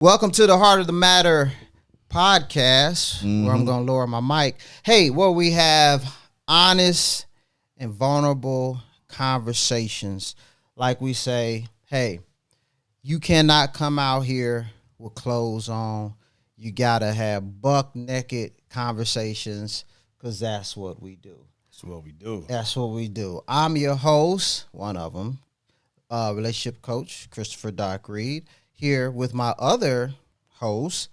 Welcome to the Heart of the Matter podcast, where I'm going to lower my mic. Hey, where we have honest and vulnerable conversations. Like we say, hey, you cannot come out here with clothes on. You got to have buck naked conversations because that's what we do. That's what we do. That's what we do. I'm your host, one of them, relationship coach, Christopher Doc Reed, here with my other host,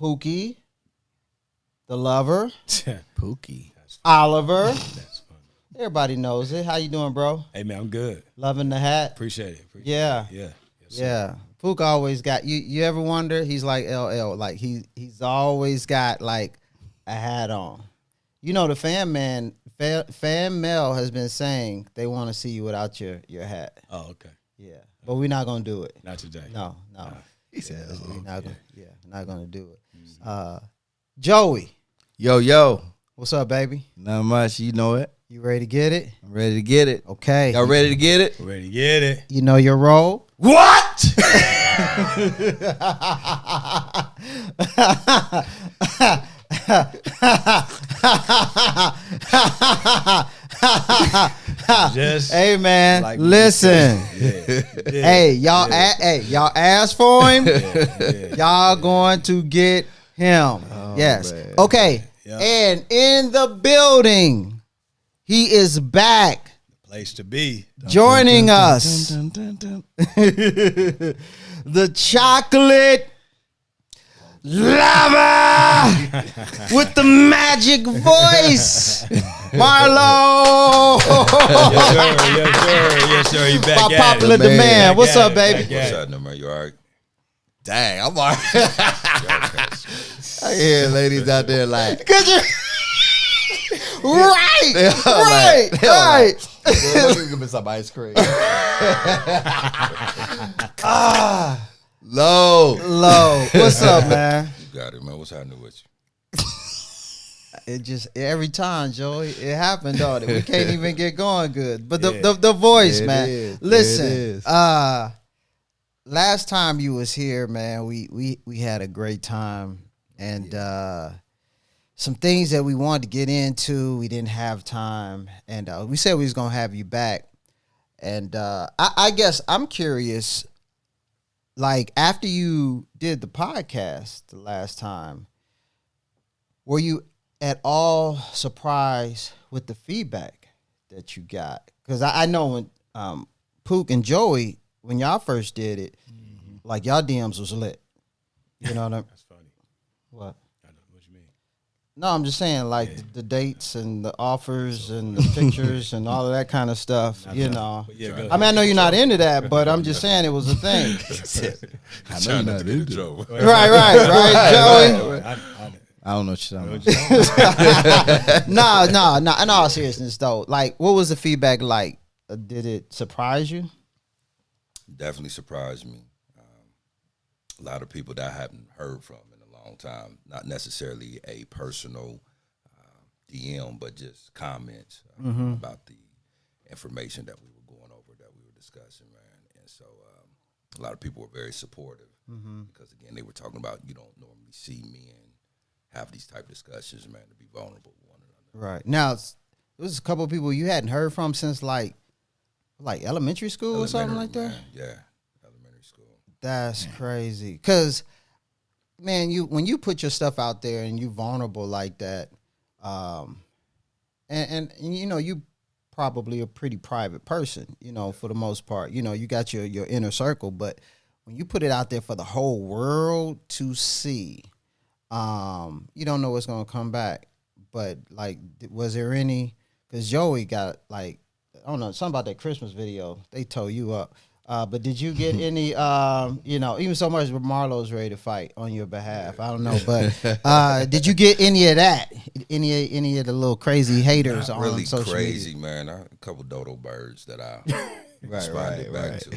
Pookie, the lover, Pookie. Oliver. That's funny. Everybody knows it. How you doing, bro? Hey, man, I'm good. Loving the hat? Appreciate it. Yeah. Yes, Yeah. Pook always got, you ever wonder, he's like LL, like he's always got like a hat on. You know, the fan mail has been saying they want to see you without your hat. Oh, okay. Yeah. But we're not going to do it. Not today. No. He said, We're not going to do it. Joey. Yo. What's up, baby? Not much, you know it. You ready to get it? I'm ready to get it. Okay. Y'all ready to get it? ready to get it. You know your role? What? Just Hey man, Like listen. yeah. Hey, y'all y'all ask for him. Yeah. Y'all going to get him. Yes. man. Okay. Yeah. And in the building, he is back Place to be. joining us. Dun, dun, dun. The chocolate lover with the magic voice, Marlo. Yes, sir. You back By at popular it. Man, demand. What's up, Back baby? at What's it. happening, man? You all right? Dang, I'm all right. I hear ladies out there like, Could you? Right, They all right, like- they all right. let me give me some ice cream. Low. Low. What's up, man? You got it, man. What's happening with you? It just every time, Joey, it happened, don't it? We can't even get going good. But the Yeah. the voice, There it man. is. There Listen, it is. last time you was here, man, we had a great time, and some things that we wanted to get into, we didn't have time, and we said we was gonna have you back, and I guess I'm curious, like after you did the podcast the last time, were you at all surprised with the feedback that you got? Because I know when Pook and Joey, when y'all first did it, like y'all DMs was lit. You know what I mean? That's funny. What? I know what you mean. No, I'm just saying, like the dates and the offers and the pictures and all of that kind of stuff. You know. But yeah, go I mean, I know you're not into that, but I'm just saying it was a thing. I know Trying you're not not to get in into it. trouble. right, Joey. I don't know what you're talking about. No. In all seriousness, though, like, what was the feedback like? Did it surprise you? Definitely surprised me. A lot of people that I haven't heard from in a long time. Not necessarily a personal DM, but just comments about the information that we were going over, that we were discussing, man. And so a lot of people were very supportive because, again, they were talking about you don't normally see men have these type of discussions, man, to be vulnerable with one another. Right. Now, it was a couple of people you hadn't heard from since, like elementary school or something like that? Man. Yeah, elementary school. That's crazy. Because, man, when you put your stuff out there and you vulnerable like that, and you know, you probably a pretty private person, you know, for the most part. You know, you got your inner circle, but when you put it out there for the whole world to see, you don't know what's going to come back. But, like, was there any, because Joey got, like, I don't know, something about that Christmas video, they tore you up. But did you get any, you know, even so much where Marlo's ready to fight on your behalf? I don't know, but did you get any of that? Any of the little crazy haters Not on really social crazy, media? man. A couple dodo birds that I Right, responded back right. to.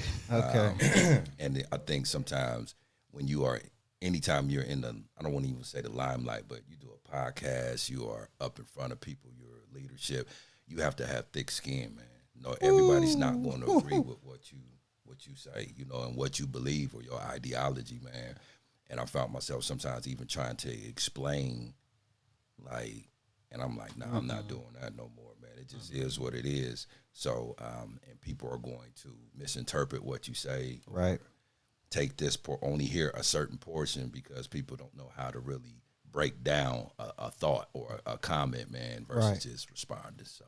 Okay. And I think sometimes when you are, anytime you're in the, I don't want to even say the limelight, but you do a podcast, you are up in front of people, you're leadership, you have to have thick skin, man. No, everybody's not going to agree with what you say, you know, and what you believe or your ideology, man. And I found myself sometimes even trying to explain, like, and I'm like, nah, I'm not doing that no more, man. It just is what it is. So, and people are going to misinterpret what you say. Right. Take this, only hear a certain portion because people don't know how to really break down a thought or a comment, man, versus just responding. So,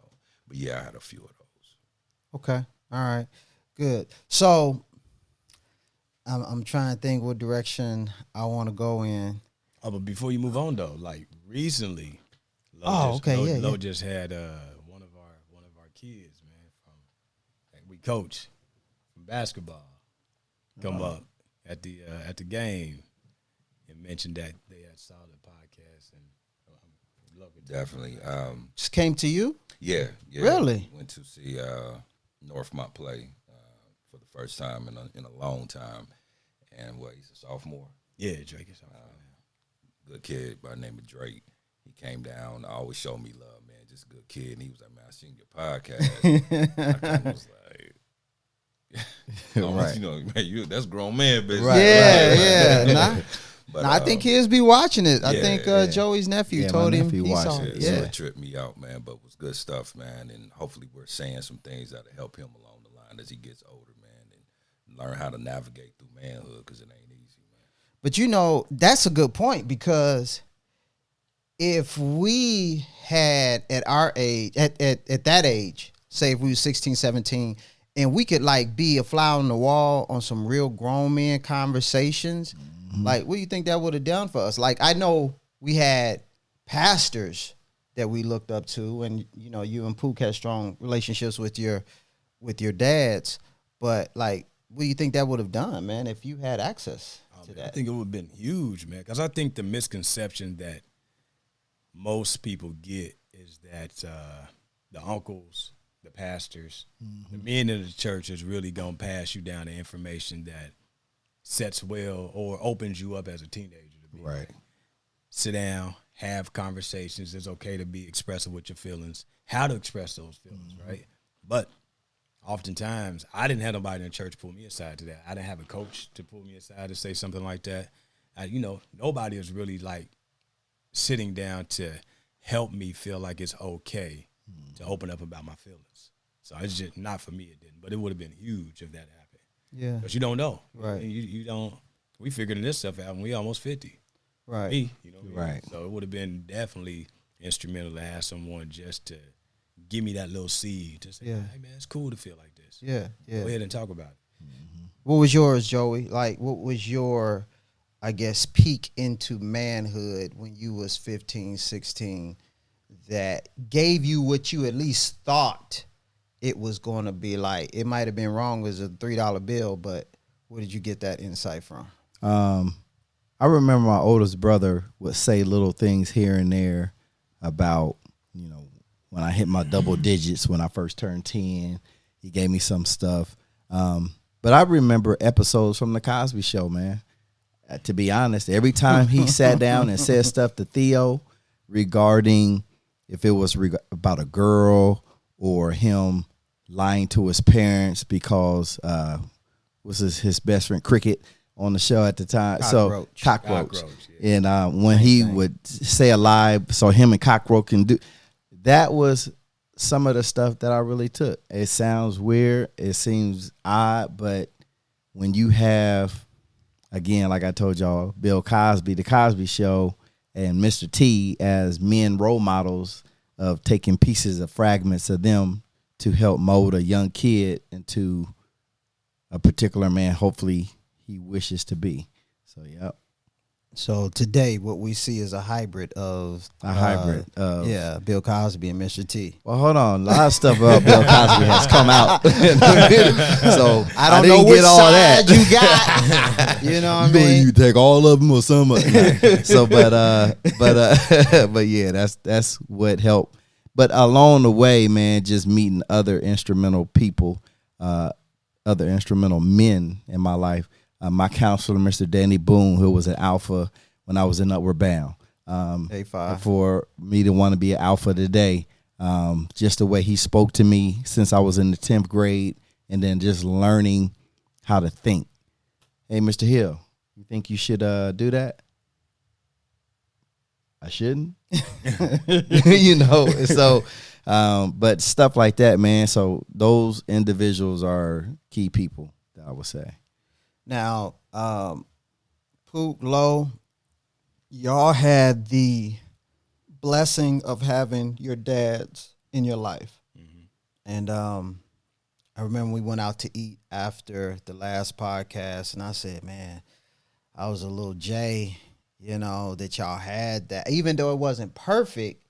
but yeah, I had a few of those. Okay. All right. Good. So I'm trying to think what direction I want to go in. Oh, but before you move on though, like recently, Lo just had one of our kids, man, we coach from basketball, come up at the game and mentioned that they had saw the podcast and I'm loving it. Definitely. Just came to you? Yeah. Really? Went to see Northmont play for the first time in a long time, and he's a sophomore. Yeah, Drake is Good kid by the name of Drake. He came down, always showed me love, man. Just a good kid. And he was like, man, I seen your podcast. I kind of was like, Right. you know, man, that's grown man business. Right. Yeah. But, I think kids be watching it. I yeah, think yeah. Joey's nephew Yeah, told my him nephew he watched saw it. it. So Yeah. it tripped me out, man, but it was good stuff, man. And hopefully we're saying some things that'll help him along the line as he gets older, man, and learn how to navigate through manhood because it ain't easy, man. But you know, that's a good point because if we had at our age, at that age, say if we were 16, 17, and we could like be a fly on the wall on some real grown men conversations, like what do you think that would have done for us? Like I know we had pastors that we looked up to, and you know, you and Pooh had strong relationships with your dads, but like what do you think that would have done, man, if you had access to that? I think it would have been huge, man, because I think the misconception that most people get is that the uncles, the pastors, the men of the church is really going to pass you down the information that sets well or opens you up as a teenager to be Right. sit down, have conversations. It's okay to be expressive with your feelings, how to express those feelings, right? But oftentimes, I didn't have nobody in the church pull me aside to that. I didn't have a coach to pull me aside to say something like that. Nobody is really like sitting down to help me feel like it's okay to open up about my feelings. So it's just not for me. It didn't, but it would have been huge if that happened. Yeah. Because you don't know, Right. You don't. We figuring this stuff out when we almost 50. Right. Me, you know. What I mean? Right. So it would have been definitely instrumental to have someone just to give me that little seed to say, Yeah. hey man, it's cool to feel like this. Yeah. Yeah. Go ahead and talk about it. What was yours, Joey? Like, what was your, I guess, peek into manhood when you was 15, 16 that gave you what you at least thought it was going to be like? It might have been wrong as a $3 bill, but where did you get that insight from? I remember my oldest brother would say little things here and there about, when I hit my double digits when I first turned 10. He gave me some stuff. But I remember episodes from the Cosby Show, man. To be honest, every time he sat down and said stuff to Theo regarding if it was about a girl or him lying to his parents because was his best friend Cricket on the show at the time. Cockroach. So Cockroach. Yeah. And when he would say a lie, so him and Cockroach can do, that was some of the stuff that I really took. It sounds weird. It seems odd, but when you have, again, like I told y'all, Bill Cosby, the Cosby Show, and Mr. T as men role models of taking pieces of fragments of them to help mold a young kid into a particular man, hopefully he wishes to be. So, yep. So today, what we see is a hybrid of Bill Cosby and Mr. T. Well, hold on. A lot of stuff about Bill Cosby has come out. So I don't know didn't which get all side that. you got. You know what I mean? You take all of them or some. So, but yeah, that's what helped. But along the way, man, just meeting other instrumental people, other instrumental men in my life. My counselor, Mr. Danny Boone, who was an alpha when I was in Upward Bound. A5. For me to want to be an alpha today, just the way he spoke to me since I was in the 10th grade, and then just learning how to think. Hey, Mr. Hill, You think you should do that? I shouldn't. You know, so but stuff like that, man. So those individuals are key people, I would say. Now, Pooh, Low, y'all had the blessing of having your dads in your life. And I remember we went out to eat after the last podcast, and I said, man, I was a little J, you know, that y'all had that. Even though it wasn't perfect,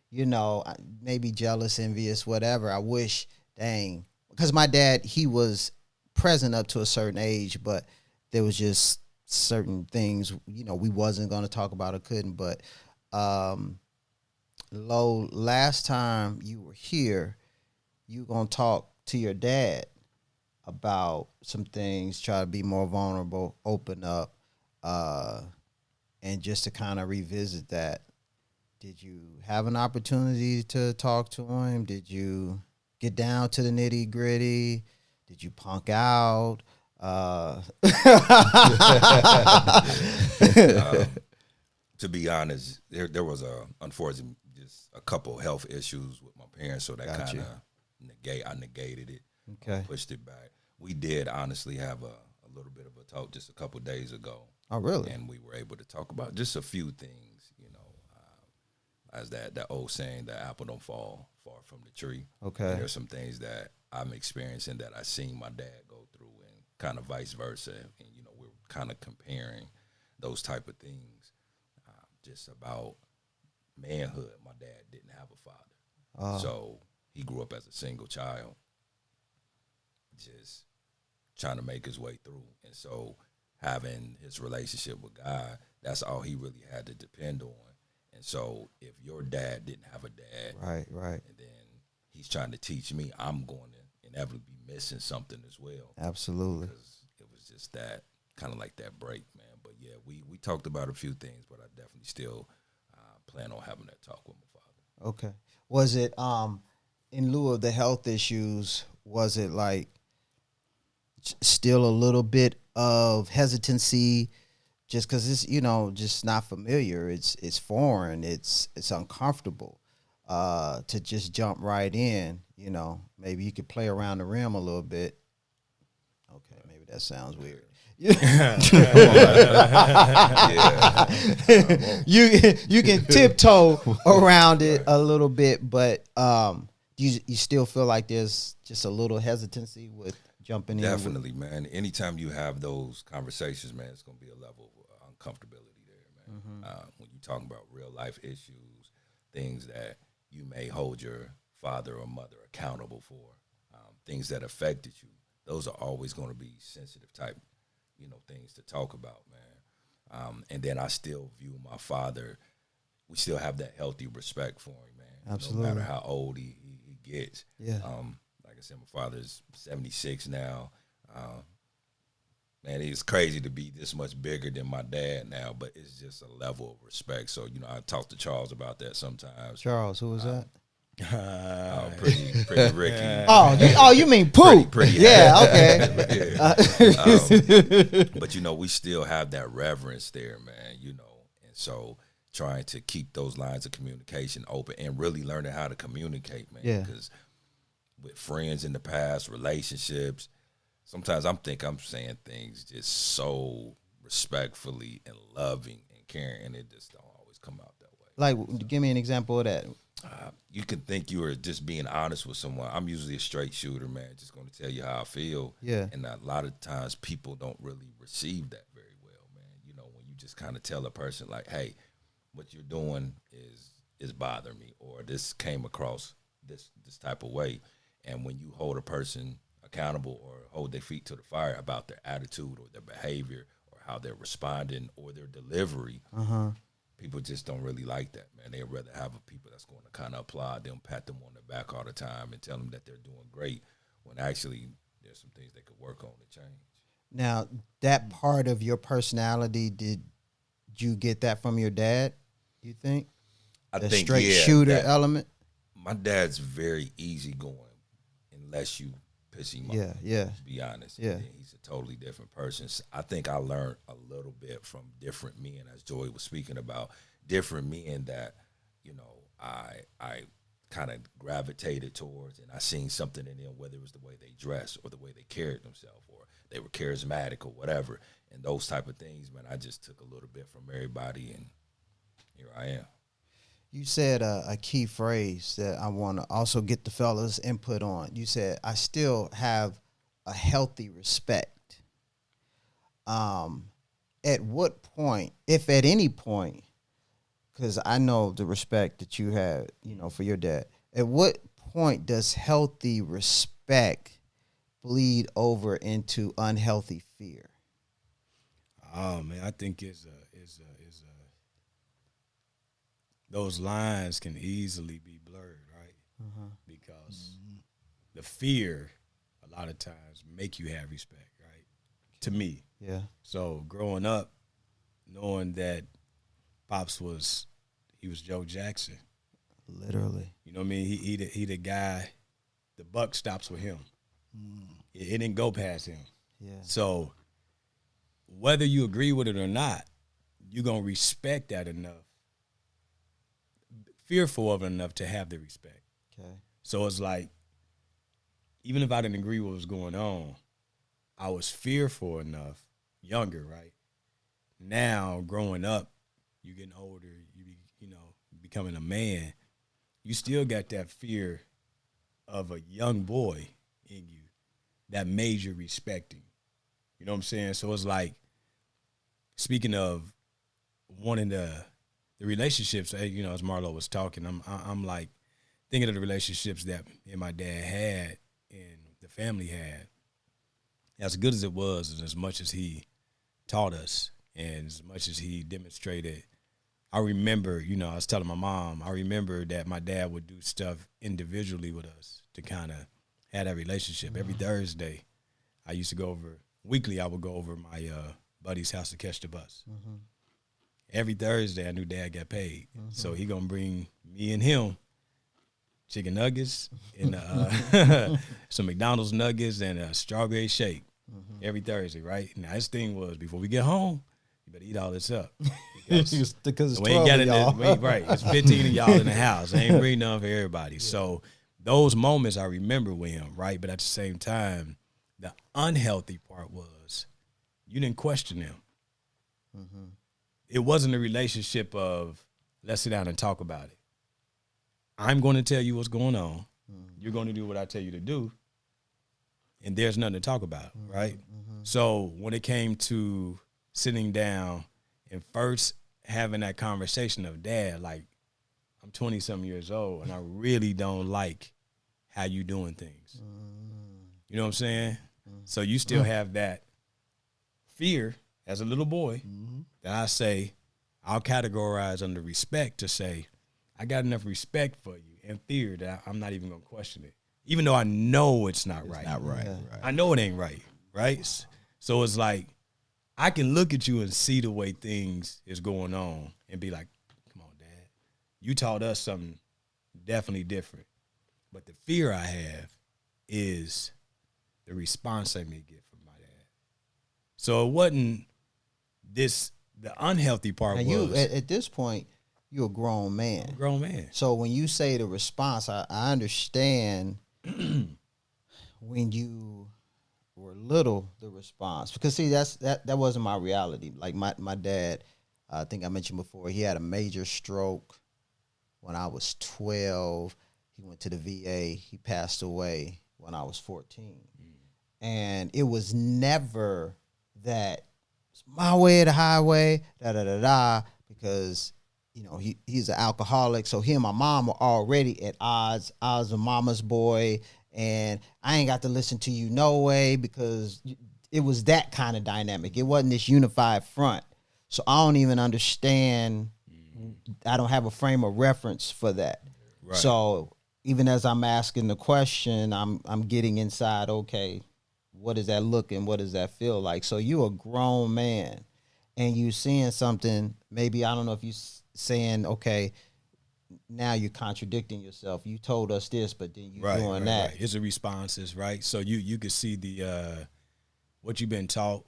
you know, maybe jealous, envious, whatever. I wish, dang, because my dad, he was present up to a certain age, but there was just certain things, you know, we wasn't going to talk about or couldn't. But Lo, last time you were here, you going to talk to your dad about some things, try to be more vulnerable, open up, and just to kind of revisit that. Did you have an opportunity to talk to him? Did you get down to the nitty gritty? Did you punk out? To be honest, there was unfortunately just a couple health issues with my parents, so that kind of I negated it. Okay. Pushed it back. We did honestly have a little bit of a talk just a couple days ago. Oh, really? And we were able to talk about just a few things, you know, as that old saying, the apple don't fall far from the tree. Okay. There's some things that I'm experiencing that I seen my dad go through, and kind of vice versa. And you know, we're kind of comparing those type of things. Just about manhood. My dad didn't have a father, so he grew up as a single child, just trying to make his way through. And so having his relationship with God, that's all he really had to depend on. And so if your dad didn't have a dad, right, and then he's trying to teach me, I'm going to inevitably be missing something as well. Absolutely. Because it was just that, kind of like that break, man. But yeah, we talked about a few things, but I definitely still plan on having that talk with my father. Okay. Was it in lieu of the health issues, was it like still a little bit of hesitancy just because it's, you know, just not familiar, it's foreign, it's uncomfortable to just jump right in, you know? Maybe you could play around the rim a little bit. Okay, maybe that sounds weird. You can tiptoe around it a little bit, but you still feel like there's just a little hesitancy with jumping in. Definitely, man. Anytime you have those conversations, man, it's gonna be a level of uncomfortability there, man. When you're talking about real life issues, things that you may hold your father or mother accountable for, things that affected you, those are always going to be sensitive type, you know, things to talk about, man. And then I still view my father, we still have that healthy respect for him, man. Absolutely. No matter how old he gets. Yeah. Like I said, my father's 76 now. Man, it's crazy to be this much bigger than my dad now, but it's just a level of respect. So, you know, I talk to Charles about that sometimes. Charles, who was that? Pretty Ricky. You mean Pooh? Pretty yeah, okay. But you know, we still have that reverence there, man. You know, and so trying to keep those lines of communication open and really learning how to communicate, man. Yeah. Because with friends in the past, relationships, sometimes I'm saying things just so respectfully and loving and caring, and it just don't always come out that way. Like, give me an example of that. You can think you are just being honest with someone. I'm usually a straight shooter, man, just going to tell you how I feel. Yeah. And a lot of times people don't really receive that very well, man. You know, when you just kind of tell a person like, hey, what you're doing is bothering me, or this came across this type of way. And when you hold a person accountable or hold their feet to the fire about their attitude or their behavior or how they're responding or their delivery, people just don't really like that, man. They'd rather have people that's going to kind of applaud them, pat them on the back all the time, and tell them that they're doing great, when actually there's some things they could work on to change. Now, that part of your personality, did you get that from your dad, you think? I the think, straight shooter that element? My dad's very easygoing unless you piss him off. Yeah. To be honest. Yeah. And he's a totally different person. So I think I learned a little bit from different men, as Joey was speaking about, different men that, you know, I kind of gravitated towards, and I seen something in them, whether it was the way they dressed or the way they carried themselves or they were charismatic or whatever. And those type of things, man, I just took a little bit from everybody, and here I am. You said a key phrase that I want to also get the fellas' input on. You said, I still have a healthy respect. At what point, if at any point, because I know the respect that you had, you know, for your dad, at what point does healthy respect bleed over into unhealthy fear? Oh man, I think those lines can easily be blurred, right? Because the fear a lot of times make you have respect, right? To me. Yeah. So growing up, knowing that Pops was Joe Jackson. Literally. You know what I mean? He the guy, the buck stops with him. It didn't go past him. Yeah. So whether you agree with it or not, you're going to respect that enough, fearful of it enough to have the respect. Okay. So it's like, even if I didn't agree with what was going on, I was fearful enough, younger, right? Now, growing up, you getting older, you know, becoming a man, you still got that fear of a young boy in you that made you respecting. You know what I'm saying? So it's like, speaking of wanting the relationships, you know, as Marlo was talking, I'm like thinking of the relationships that me and my dad had and the family had. As good as it was, and as much as he taught us, and as much as he demonstrated, I remember, you know, I was telling my mom, I remember that my dad would do stuff individually with us to kind of have that relationship. Every Thursday, I used to go over, weekly I would go over my buddy's house to catch the bus. Every Thursday, I knew Dad got paid. So he going to bring me and him chicken nuggets and some McDonald's nuggets and a strawberry shake every Thursday, right? Now, his thing was, before we get home, you better eat all this up. Because it's we ain't 12 got of y'all. right, it's 15 of y'all in the house. I ain't bring none for everybody. So those moments I remember with him, right? But at the same time, the unhealthy part was you didn't question him. It wasn't a relationship of, let's sit down and talk about it. I'm going to tell you what's going on. You're going to do what I tell you to do. And there's nothing to talk about, right? So when it came to sitting down and first having that conversation of, Dad, like, I'm 20-something years old, and I really don't like how you doing things. You know what I'm saying? So you still have that fear as a little boy that I say, I'll categorize under respect to say, I got enough respect for you and fear that I'm not even going to question it. Even though I know it's not right. Not right, Yeah. right. I know it ain't right? So it's like, I can look at you and see the way things is going on and be like, come on, Dad. You taught us something definitely different. But the fear I have is the response I may get from my dad. So it wasn't the unhealthy part Now was you at this point, you're a grown man. I'm a grown man. So when you say the response, I understand when you were little, the response. Because see, that wasn't my reality. Like my dad, I think I mentioned before, he had a major stroke when I was 12. He went to the VA. He passed away when I was 14. And it was never that it's my way or the highway, because you know, he's an alcoholic, so he and my mom were already at odds. I was a mama's boy, and I ain't got to listen to you no way, because it was that kind of dynamic. It wasn't this unified front. So I don't even understand. I don't have a frame of reference for that. Right. So even as I'm asking the question, I'm getting inside, okay, what does that look and what does that feel like? So you a grown man, and you seeing something, maybe, I don't know if you saying, okay, now you're contradicting yourself. You told us this, but then you're Right, doing that. Right. It's the responses, right? So you could see the what you've been taught,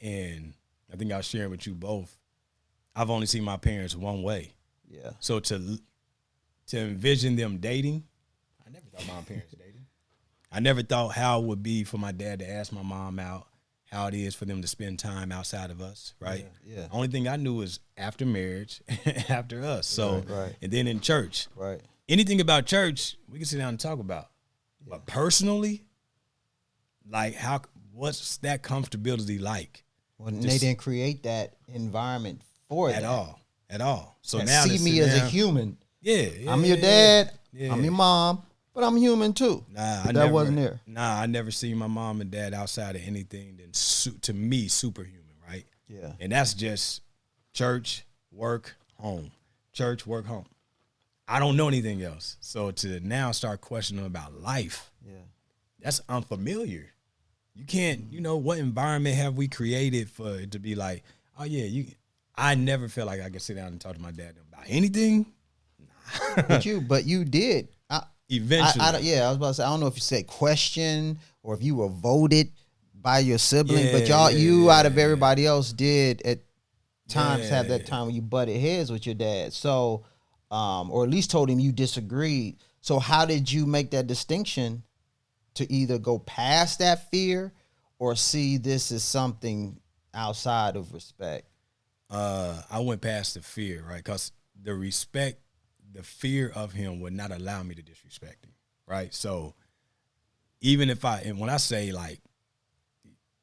and I think I was sharing with you both. I've only seen my parents one way. Yeah. So to envision them dating, I never thought my parents dating. I never thought how it would be for my dad to ask my mom out, how it is for them to spend time outside of us, right? Yeah. Only thing I knew was after marriage, after us. So, Right. and then in church. Right. Anything about church, we can sit down and talk about. Yeah. But personally, like what's that comfortability like? Well, they didn't create that environment for at that. At all. So And now see me as a human. Yeah, I'm your dad. Yeah. I'm your mom, but I'm human too. Nah, wasn't there. Nah, I never seen my mom and dad outside of anything than to me superhuman, right? Yeah. And that's just church, work, home. Church, work, home. I don't know anything else. So to now start questioning about life, that's unfamiliar. You can't, what environment have we created for it to be like, oh yeah, I never felt like I could sit down and talk to my dad about anything. But you did. Eventually. I was about to say, I don't know if you said question or if you were voted by your sibling, but out of everybody else did at times have that time when you butted heads with your dad. So, or at least told him you disagreed. So how did you make that distinction to either go past that fear or see this as something outside of respect? I went past the fear, right? Because the fear of him would not allow me to disrespect him, right? So even if and when I say like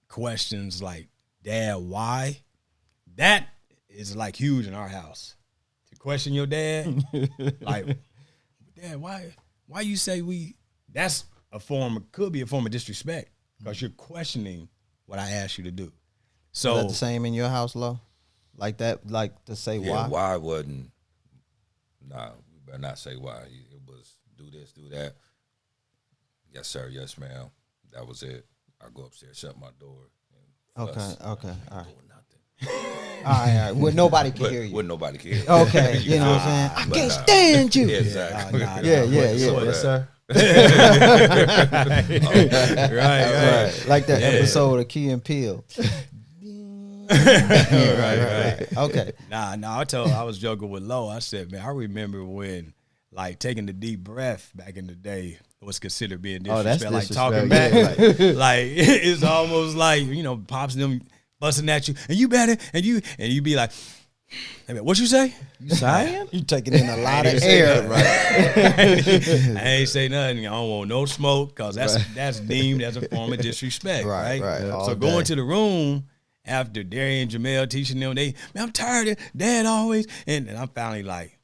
questions like, Dad, why? That is like huge in our house. To question your dad, like, Dad, why you say that's could be a form of disrespect because you're questioning what I asked you to do. So is that the same in your house, Lo? Like that, like to say why? Why wasn't, nah, we better not say why. It was do this, do that. Yes, sir, yes, ma'am. That was it. I go upstairs, shut my door. Okay, all right. Doing nothing. All right. Well, nobody can hear you. Well, nobody can hear you. Okay, you know what I'm saying? I can't stand you. Yeah, exactly. Yeah. Yes, sir. Right. Like that episode of Key and Peele. right. Okay. I was joking with Lo. I said, man, I remember when like taking the deep breath back in the day was considered being disrespect. That's like disrespect. talking back. Yeah. Like it's almost like, pops them busting at you and you better and you be like, hey, man, what you say? You saying? You taking in a lot of air. Right. I ain't say nothing. I don't want no smoke because that's deemed as a form of disrespect. Right. So going to the room after Darian and Jamel teaching them, man, I'm tired of Dad always. And I'm finally like,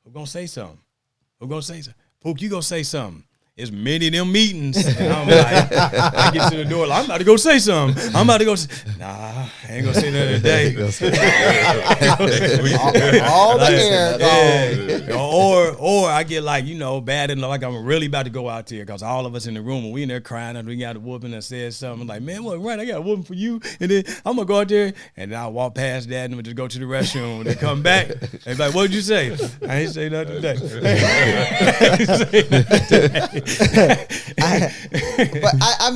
who gonna say something? Pooh, you gonna say something. It's many of them meetings. And I'm like, I get to the door, like, I'm about to go say something. Nah, I ain't gonna say nothing today. all the air gone. Or I get like, bad and like I'm really about to go out there because all of us in the room, and we in there crying and we got a whooping and said something like, man, what, right, I got a whooping for you. And then I'm gonna go out there and then I'll walk past Dad and we'll just go to the restroom and then come back. And be like, what'd you say? I ain't say nothing today.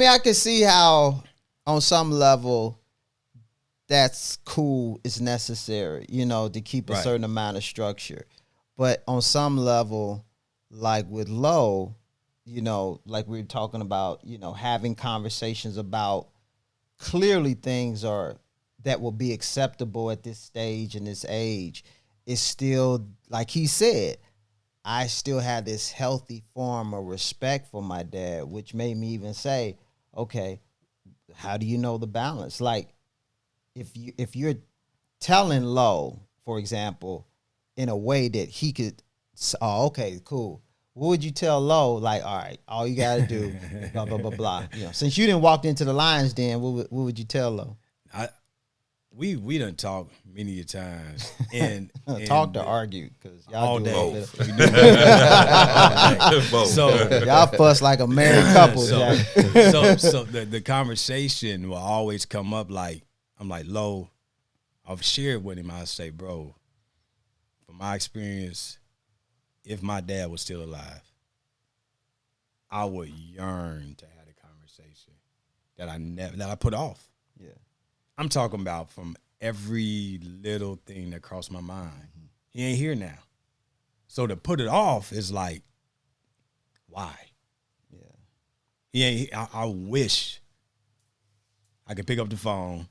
I can see how on some level that's cool, it's necessary, to keep a certain amount of structure. But on some level, like with Lo, like we were talking about, having conversations about clearly things that will be acceptable at this stage and this age, is still, like he said, I still had this healthy form of respect for my dad, which made me even say, okay, how do you know the balance? Like, if you're telling Lo, for example, in a way that he could, oh, okay, cool. What would you tell Lo? Like, all right, all you got to do, blah, blah, blah, blah. Since you didn't walk into the lion's den, what would you tell Lo? We done talk many a times and talk to argue because y'all all do day. Both. So y'all fuss like a married couple. So the conversation will always come up like, I'm like, Lo, I've shared with him. I say, bro, from my experience, if my dad was still alive, I would yearn to have a conversation that I put off. Yeah. I'm talking about from every little thing that crossed my mind. He ain't here now. So to put it off is like, why? Yeah. He ain't. I wish I could pick up the phone,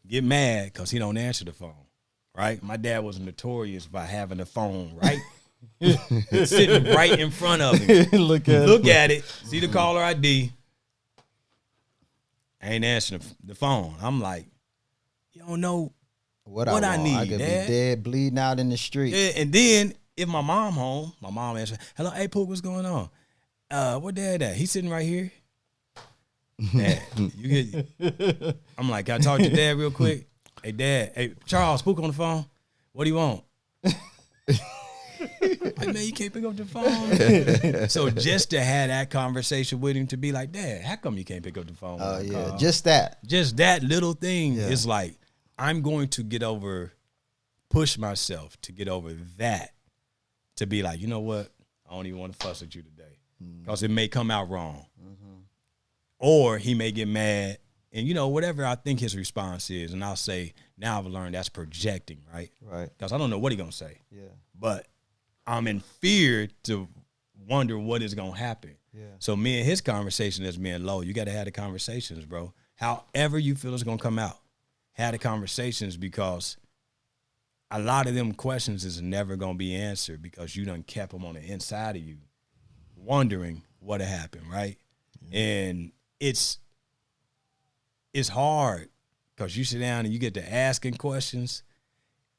get mad because he don't answer the phone, right? My dad was notorious by having the phone right sitting right in front of him. Look at it, see the caller ID. I ain't answering the phone. I'm like, you don't know what I need, I could Dad. be dead, bleeding out in the street. Yeah, and then if my mom home, my mom answers, hello, hey, Pooh, what's going on? Where Dad at? He's sitting right here. Dad, I'm like, can I talk to Dad real quick? Hey, Dad. Hey, Charles, Pooh on the phone. What do you want? Like, man, you can't pick up the phone. So just to have that conversation with him, to be like, Dad, how come you can't pick up the phone? Oh, yeah. Just that Little thing is like, I'm going to push myself to get over that, to be like, you know what? I don't even want to fuss at you today because it may come out wrong. Or he may get mad and, whatever I think his response is. And I'll say, now I've learned that's projecting, right? Right. Because I don't know what he's going to say. Yeah. But I'm in fear to wonder what is going to happen. Yeah. So me and his conversation as being low, you got to have the conversations, bro. However you feel it's going to come out, have the conversations, because a lot of them questions is never going to be answered because you done kept them on the inside of you, wondering what happened, right? Mm-hmm. And it's hard because you sit down and you get to asking questions.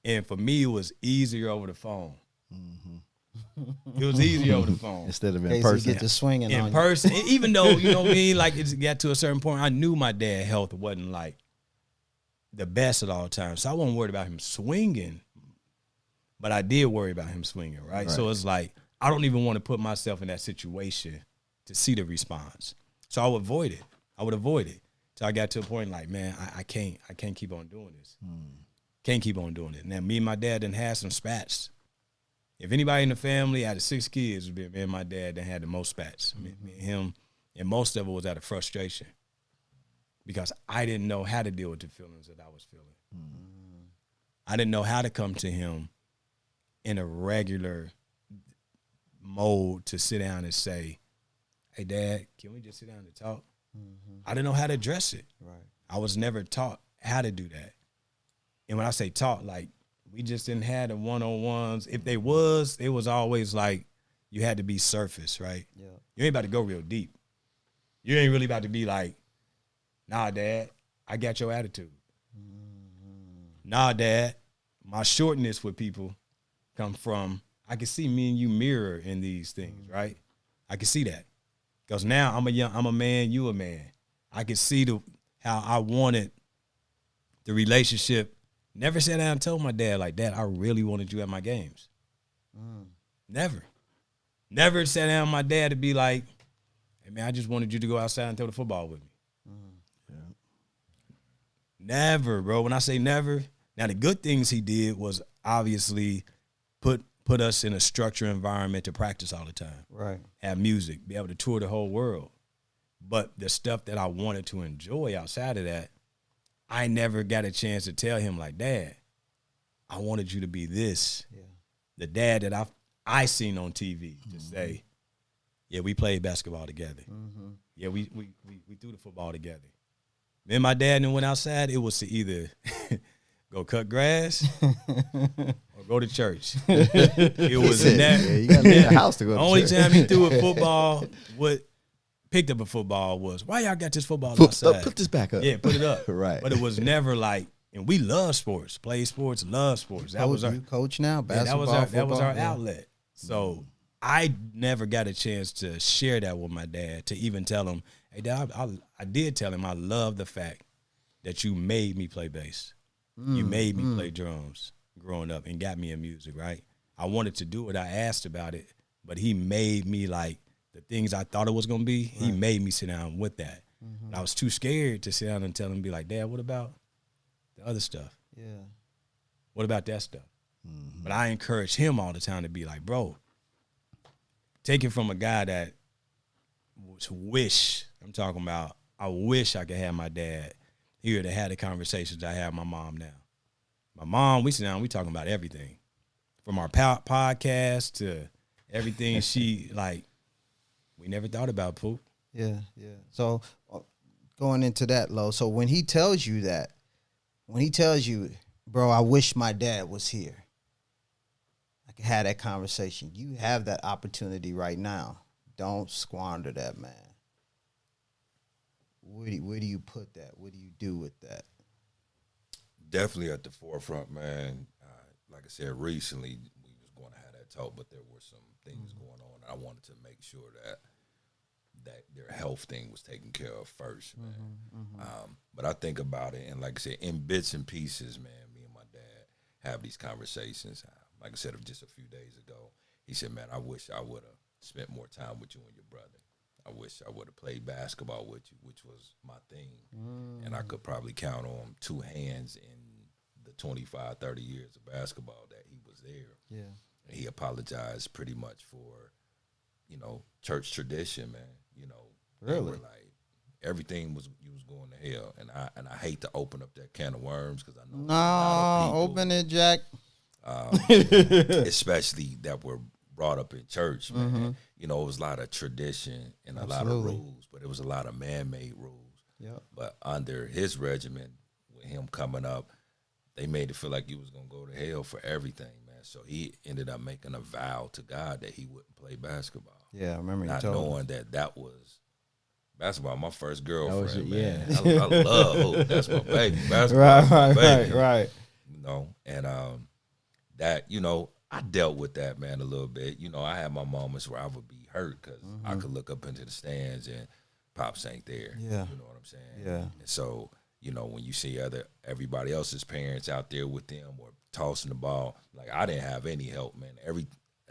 And for me, it was easier over the phone. Mm-hmm. It was easier over the phone. Instead of in person. You get to swinging in on person. Even though, you know what I mean, like it got to a certain point, I knew my dad's health wasn't like the best at all times. So I wasn't worried about him swinging, but I did worry about him swinging, right? So it's like, I don't even want to put myself in that situation to see the response. So I would avoid it. So I got to a point like, man, I can't keep on doing this. Can't keep on doing it. Now, me and my dad done had some spats. If anybody in the family out of 6 kids, me and my dad done had the most spats. Me and him, and most of it was out of frustration because I didn't know how to deal with the feelings that I was feeling. I didn't know how to come to him in a regular mode to sit down and say, hey, Dad, can we just sit down and talk? I didn't know how to address it. Right. I was never taught how to do that. And when I say taught, like, we just didn't have the one-on-ones. If they was, it was always like you had to be surface, right? Yeah. You ain't about to go real deep. You ain't really about to be like, nah, Dad, I got your attitude. Nah, Dad, my shortness with people come from, I can see me and you mirror in these things, right? I can see that. Because now I'm a man, you a man. I can see how I wanted the relationship. Never sat down and told my dad, like, Dad, I really wanted you at my games. Never. Never sat down with my dad to be like, hey, man, I just wanted you to go outside and throw the football with me. Never, bro. When I say never, now the good things he did was obviously put us in a structured environment to practice all the time. Right. Have music, be able to tour the whole world. But the stuff that I wanted to enjoy outside of that, I never got a chance to tell him, like, Dad, I wanted you to be this. Yeah. The dad that I seen on TV to say, yeah, we played basketball together. Yeah, we threw the football together. Me and my dad and went outside, it was to either go cut grass or go to church. It was that. Yeah, you got to leave the house to go to church. Only time he threw a football, picked up a football was, why y'all got this football outside? Put this back up. Yeah, put it up. Right. But it was never like, and we love sports, play sports, love sports. That was our coach now, basketball, that was our outlet. So I never got a chance to share that with my dad, to even tell him, hey, Dad, I did tell him I love the fact that you made me play bass. You made me play drums growing up and got me in music, right? I wanted to do it. I asked about it, but he made me like the things I thought it was going to be. He made me sit down with that. I was too scared to sit down and tell him, be like, Dad, what about the other stuff? Yeah. What about that stuff? But I encourage him all the time to be like, bro, take it from a guy that I'm talking about, I wish I could have my dad here to have the conversations I have with my mom now. My mom, we sit down, we talking about everything. From our podcast to everything she, like, we never thought about Pooh. Yeah. So going into that, Lo, so when he tells you, bro, I wish my dad was here, I could have that conversation. You have that opportunity right now. Don't squander that, man. Where do you put that? What do you do with that? Definitely at the forefront, man. Like I said, recently we was going to have that talk, but there were some things going on. I wanted to make sure that their health thing was taken care of first, man. But I think about it, and like I said, in bits and pieces, man, me and my dad have these conversations. Like I said, just a few days ago, he said, man, I wish I would have spent more time with you and your brother. I wish I would have played basketball with you, which was my thing. And I could probably count on two hands in the 25, 30 years of basketball that he was there. Yeah. And he apologized pretty much for, church tradition, man. They Really? were like, everything you was going to hell. And I hate to open up that can of worms because I know a lot of people, open it, Jack. especially that were brought up in church, man. It was a lot of tradition and a lot of rules, but it was a lot of man-made rules. Yep. But under his regimen, with him coming up, they made it feel like he was going to go to hell for everything, man. So he ended up making a vow to God that he wouldn't play basketball. Yeah, I remember you Not told me. knowing that was basketball, my first girlfriend, man. yeah. I love hoop. That's my baby. Basketball, my baby. Right. And that, I dealt with that, man, a little bit. I had my moments where I would be hurt because I could look up into the stands and Pops ain't there. Yeah. You know what I'm saying? Yeah. And so, when you see everybody else's parents out there with them or tossing the ball, like I didn't have any help, man.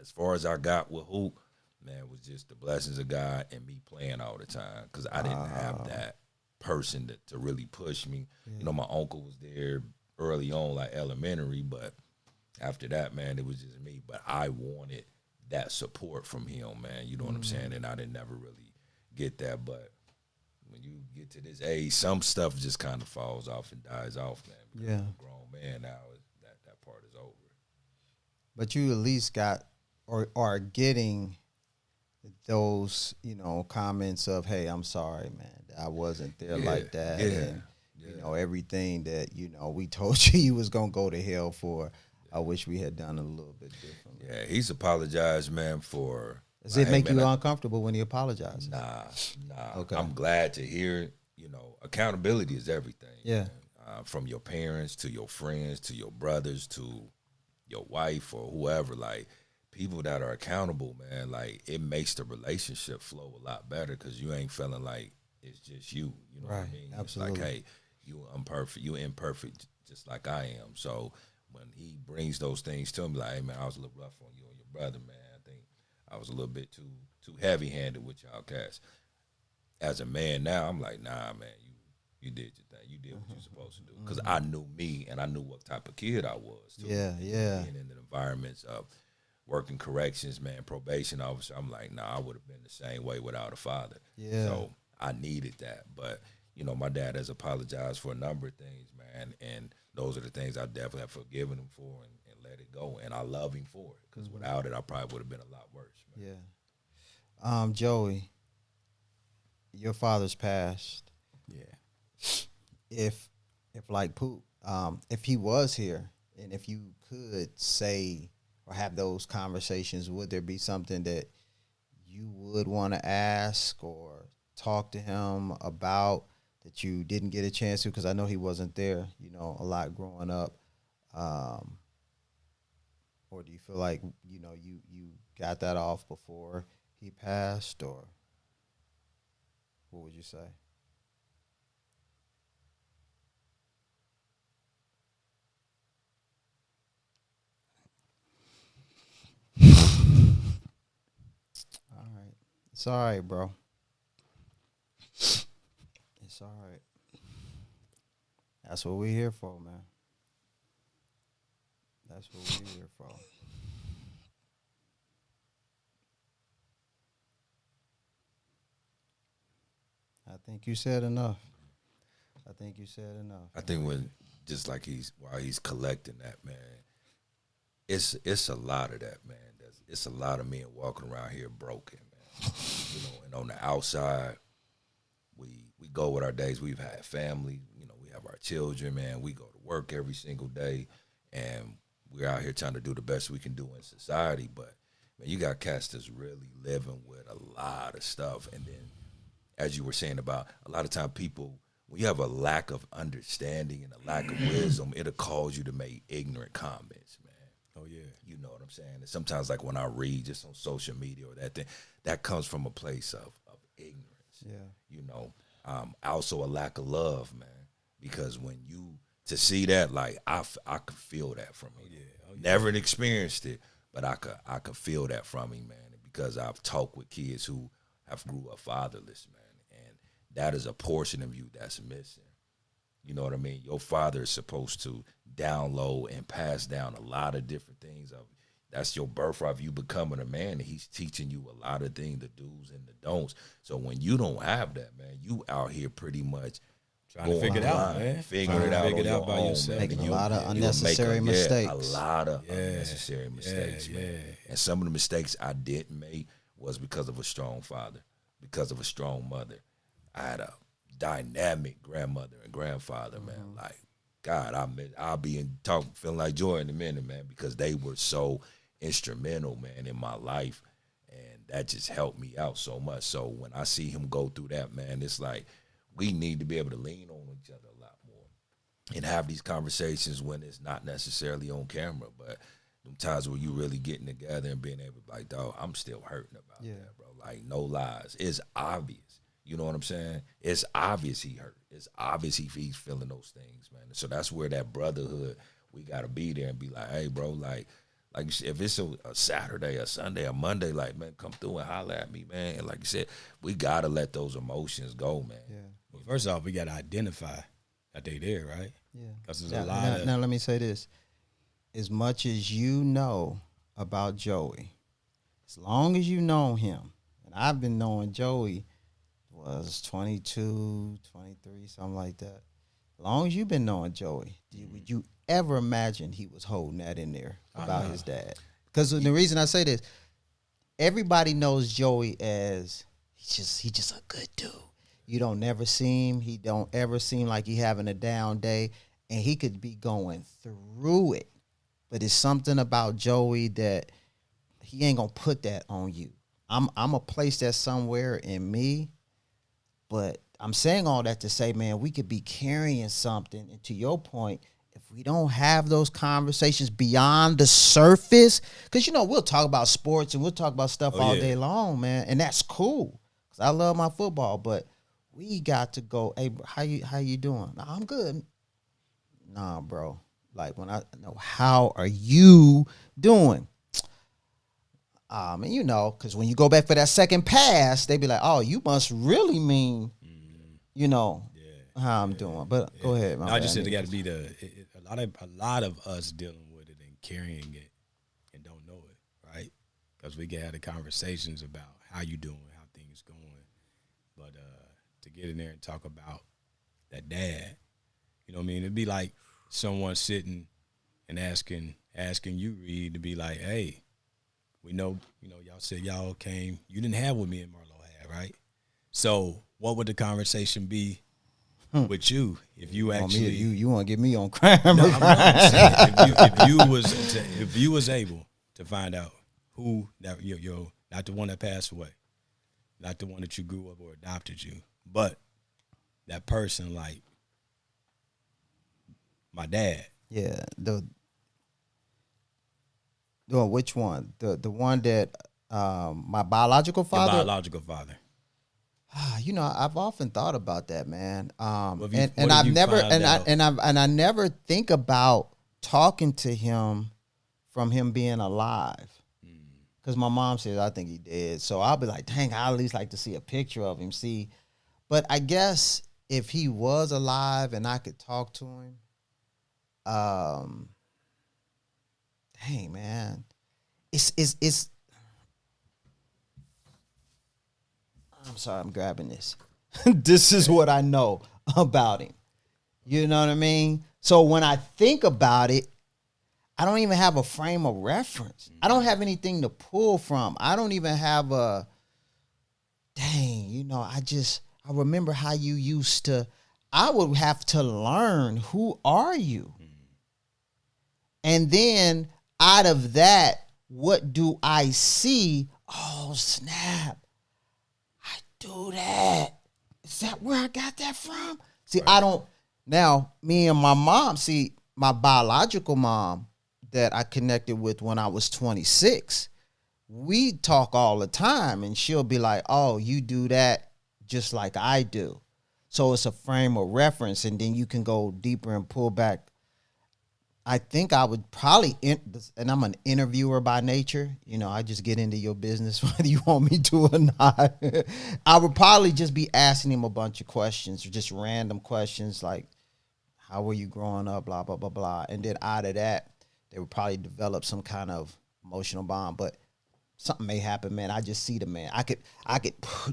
As far as I got with hoop, man, was just the blessings of God and me playing all the time because I didn't have that person to really push me. Yeah. My uncle was there early on, like elementary, but after that, man, it was just me. But I wanted that support from him, man. You know what I'm saying? And I didn't never really get that. But when you get to this age, some stuff just kind of falls off and dies off, man. Because Yeah. I'm a grown man now. That part is over. But you at least got or are getting those, comments of, hey, I'm sorry, man, I wasn't there like that. Yeah. And, everything that, we told you was going to go to hell for. I wish we had done it a little bit differently. Yeah, he's apologized, man, for. Does it make you uncomfortable when he apologizes? Nah. Okay. I'm glad to hear, accountability is everything. Yeah. Man. From your parents to your friends to your brothers to your wife or whoever, like, people that are accountable, man, like, it makes the relationship flow a lot better because you ain't feeling like it's just you. You know what I mean? Absolutely. It's like, hey, you imperfect just like I am. So when he brings those things to me, like, hey, man, I was a little rough on you and your brother, man. I think I was a little bit too heavy-handed with y'all cats. As a man now, I'm like, nah, man, you did your thing. You did what you're supposed to do. Because I knew me and I knew what type of kid I was, too. Yeah. Being in the environments of working corrections, man, probation officer, I'm like, nah, I would have been the same way without a father. Yeah. So I needed that. But, my dad has apologized for a number of things, man, and those are the things I definitely have forgiven him for and let it go. And I love him for it because without it, I probably would have been a lot worse. Man. Yeah. Joey, your father's passed. Yeah. If like Pooh, if he was here and if you could say or have those conversations, would there be something that you would want to ask or talk to him about that you didn't get a chance to? Because I know he wasn't there, a lot growing up. Or do you feel like, you got that off before he passed, or what would you say? All right. It's all right, bro. It's all right. That's what we're here for, man. That's what we're here for. think you said enough. I think you said enough. I think when just like while he's collecting that, man, it's a lot of that, man. It's a lot of men walking around here broken, man. And on the outside, we go with our days. We've had family, we have our children, man. We go to work every single day, and we're out here trying to do the best we can do in society. But man, you got cats that's really living with a lot of stuff. And then, as you were saying about a lot of time people, when you have a lack of understanding and a lack of wisdom, it'll cause you to make ignorant comments, man. Oh, yeah. You know what I'm saying? And sometimes, like when I read just on social media or that thing, that comes from a place of ignorance. Yeah. Also a lack of love, man. Because to see that, like, I could feel that from him. Oh, yeah. Never experienced it, but I could feel that from him, man. Because I've talked with kids who have grew up fatherless, man. And that is a portion of you that's missing. You know what I mean? Your father is supposed to download and pass down a lot of different things. That's your birthright of you becoming a man, and he's teaching you a lot of things, the do's and the don'ts. So when you don't have that, man, you out here pretty much trying to figure it out, man. Figure it out by yourself. Making a lot of unnecessary mistakes. A lot of unnecessary mistakes, man. Yeah. And some of the mistakes I didn't make was because of a strong father, because of a strong mother. I had a dynamic grandmother and grandfather, man. Like, God, I'll be feeling like joy in a minute, man, because they were so instrumental, man, in my life, and that just helped me out so much. So when I see him go through that, man, it's like we need to be able to lean on each other a lot more and have these conversations when it's not necessarily on camera, but them times where you really getting together and being able to be like, dog, I'm still hurting about that, bro. Like, no lies. It's obvious. You know what I'm saying? It's obvious he hurt. It's obvious he's feeling those things, man. So that's where that brotherhood, we got to be there and be like, hey, bro, like you said, if it's a Saturday, a Sunday, a Monday, like, man, come through and holler at me, man. And like you said, we got to let those emotions go, man. Yeah. Well, first off, we got to identify that they there, right? Yeah. Because there's a lot of... Now, let me say this. As much as you know about Joey, as long as you know him, and I've been knowing Joey was 22, 23, something like that. As long as you've been knowing Joey, would you ever imagine he was holding that in there about his dad? Because the reason I say this, everybody knows Joey as he's just a good dude. You don't never see him. He don't ever seem like he having a down day, and he could be going through it. But it's something about Joey that he ain't gonna put that on you. I'm gonna place that somewhere in me. But I'm saying all that to say, man, we could be carrying something. And to your point, if we don't have those conversations beyond the surface, because, we'll talk about sports and we'll talk about stuff all day long, man. And that's cool because I love my football. But we got to go, hey, bro, how you doing? Nah, I'm good. Nah, bro. Like, when I know, how are you doing? And because when you go back for that second pass, they be like, "Oh, you must really mean, how I'm doing." But go ahead, man. I just said it got to be a lot of us dealing with it and carrying it and don't know it, right? Because we get the conversations about how you doing, how things going, but to get in there and talk about that dad, you know what I mean? It'd be like someone sitting and asking you, Reed, to be like, "Hey, we know, y'all said y'all came. You didn't have what me and Marlo had, right? So what would the conversation be with you if you actually... You want to get me on crime? No, I'm saying, if you was able to find out who, that not the one that passed away, not the one that you grew up or adopted you, but that person like my dad. Yeah, which one? The one that my biological father? Your biological father. I've often thought about that, man. I never think about talking to him from him being alive. Because my mom says I think he dead. So I'll be like, dang, I at least like to see a picture of him. But I guess if he was alive and I could talk to him, dang, man. It's I'm sorry, I'm grabbing this. This is what I know about him. You know what I mean? So when I think about it, I don't even have a frame of reference. I don't have anything to pull from. I don't even have a, dang, I remember how you used to, I would have to learn, who are you? And then out of that, what do I see? Oh, snap. I do that. Is that where I got that from? See, right. Now, me and my mom, see, my biological mom that I connected with when I was 26, we talk all the time, and she'll be like, oh, you do that just like I do. So it's a frame of reference, and then you can go deeper and pull back. I think I would probably, and I'm an interviewer by nature. I just get into your business whether you want me to or not. I would probably just be asking him a bunch of questions, or just random questions like, how were you growing up, blah, blah, blah, blah. And then out of that, they would probably develop some kind of emotional bond. But something may happen, man. I just see the man. I could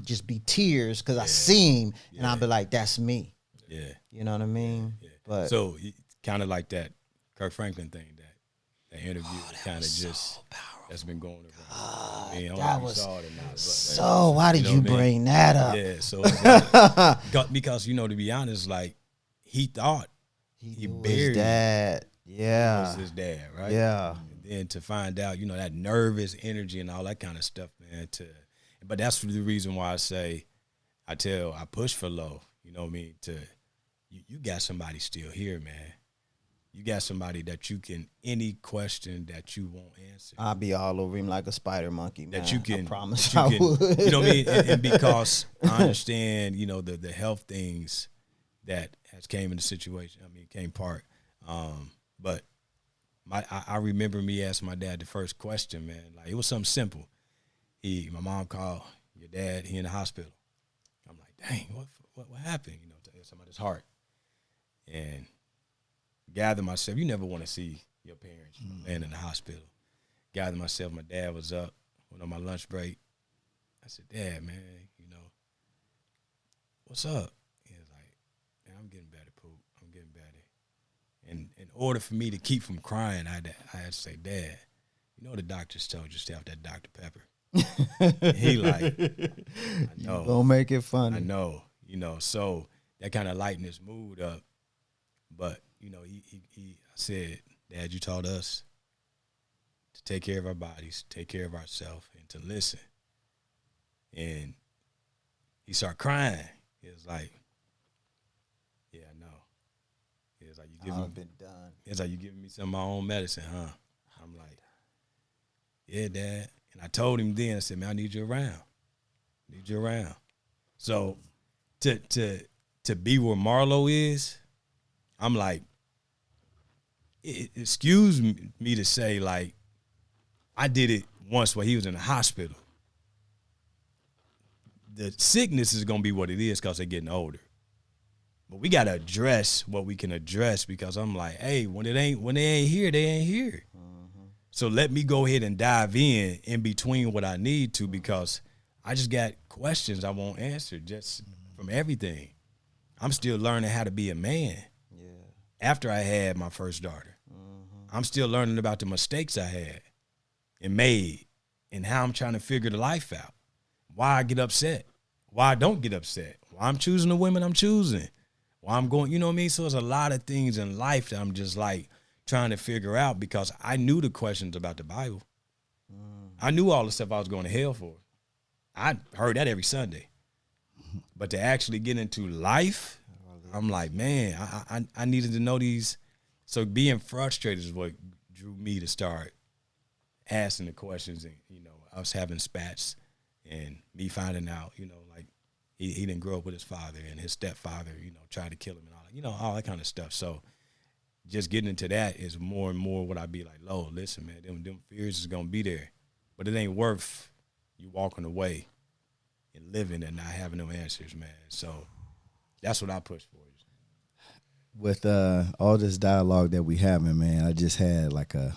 just be tears because I see him, and I'll be like, that's me. Yeah. You know what I mean? Yeah. But so kind of like that Kirk Franklin thing, that interview kind of just powerful. That's been going around. That was saw it or not, but, so. Why did you bring that up? Yeah, so it's like, because to be honest, like he thought he buried his dad. Yeah, it was his dad, right? Yeah, and then to find out, that nervous energy and all that kind of stuff, man. But that's the reason why I push for love. You know what I mean? You got somebody still here, man. You got somebody that you can, any question that you won't answer. I'll be all over him like a spider monkey, man. That you can, I promise I would. You know what I mean? And because I understand, the health things that has came in the situation. Came part. But I remember me asking my dad the first question, man. Like, it was something simple. My mom called your dad. He in the hospital. I'm like, dang, what happened? To somebody's heart. And gather myself. You never want to see your parents laying in the hospital. Gather myself. My dad was up. Went on my lunch break. I said, Dad, man, what's up? He was like, man, I'm getting better, Pooh. I'm getting better. And in order for me to keep from crying, I had to say, Dad, the doctors told you to have that Dr. Pepper. He like, I know. Don't make it funny. I know. So that kind of lightened his mood up. But, I said, Dad, you taught us to take care of our bodies, take care of ourselves, and to listen. And he started crying. He was like, yeah, I know. He was like, I've been done. He was like, you giving me some of my own medicine, huh? I'm like, yeah, Dad. And I told him then, I said, man, I need you around. So to be where Marlo is, I'm like, excuse me to say, like, I did it once while he was in the hospital. The sickness is going to be what it is because they're getting older. But we got to address what we can address, because I'm like, hey, when they ain't here, they ain't here. Mm-hmm. So let me go ahead and dive in between what I need to, because I just got questions I won't answer just from everything. I'm still learning how to be a man. After I had my first daughter. Mm-hmm. I'm still learning about the mistakes I had and made, and how I'm trying to figure the life out. Why I get upset. Why I don't get upset. Why I'm choosing the women I'm choosing. Why I'm going, you know what I mean? So there's a lot of things in life that I'm just like trying to figure out, because I knew the questions about the Bible. I knew all the stuff I was going to hell for. I heard that every Sunday. But to actually get into life, I'm like, man, I needed to know these. So being frustrated is what drew me to start asking the questions. And, I was having spats, and me finding out, like he didn't grow up with his father, and his stepfather, tried to kill him and all that, all that kind of stuff. So just getting into that is more and more what I be like, Lord, listen, man, them fears is going to be there. But it ain't worth you walking away and living and not having no answers, man. So that's what I push for. With all this dialogue that we having, man, I just had like a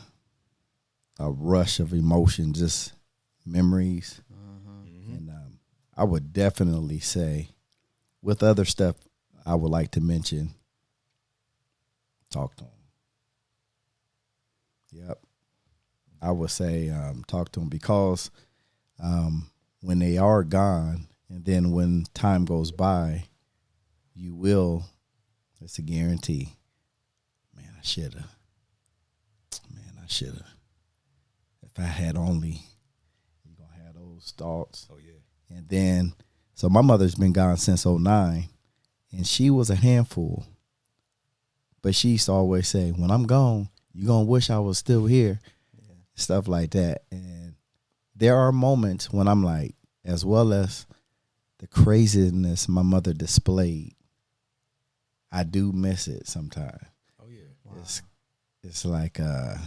rush of emotion, just memories. Mm-hmm. And I would definitely say with other stuff, I would like to mention, talk to them. Yep. I would say talk to them because when they are gone, and then when time goes by, you will, it's a guarantee. Man, I should have. If I had only, you're going to have those thoughts. Oh, yeah. And then, so my mother's been gone since '09, and she was a handful. But she used to always say, when I'm gone, you're going to wish I was still here. Yeah. Stuff like that. And there are moments when I'm like, as well as the craziness my mother displayed, I do miss it sometimes. Oh, yeah. Wow. It's like, dang.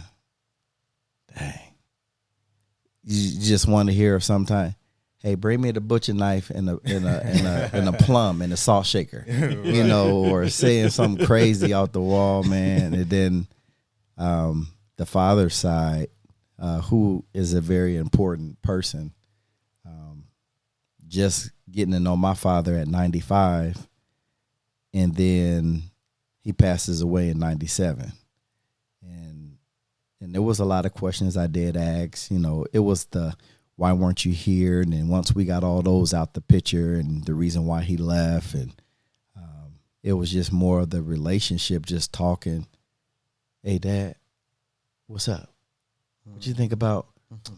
You just want to hear sometimes, hey, bring me the butcher knife and a plum and a salt shaker, you know, or saying something crazy out the wall, man. And then the father's side, who is a very important person, just getting to know my father at 95, and then he passes away in 97. And there was a lot of questions I did ask. You know, it was the, why weren't you here? And then once we got all those out the picture and the reason why he left, and it was just more of the relationship, just talking. Hey, Dad, what's up? What you think about?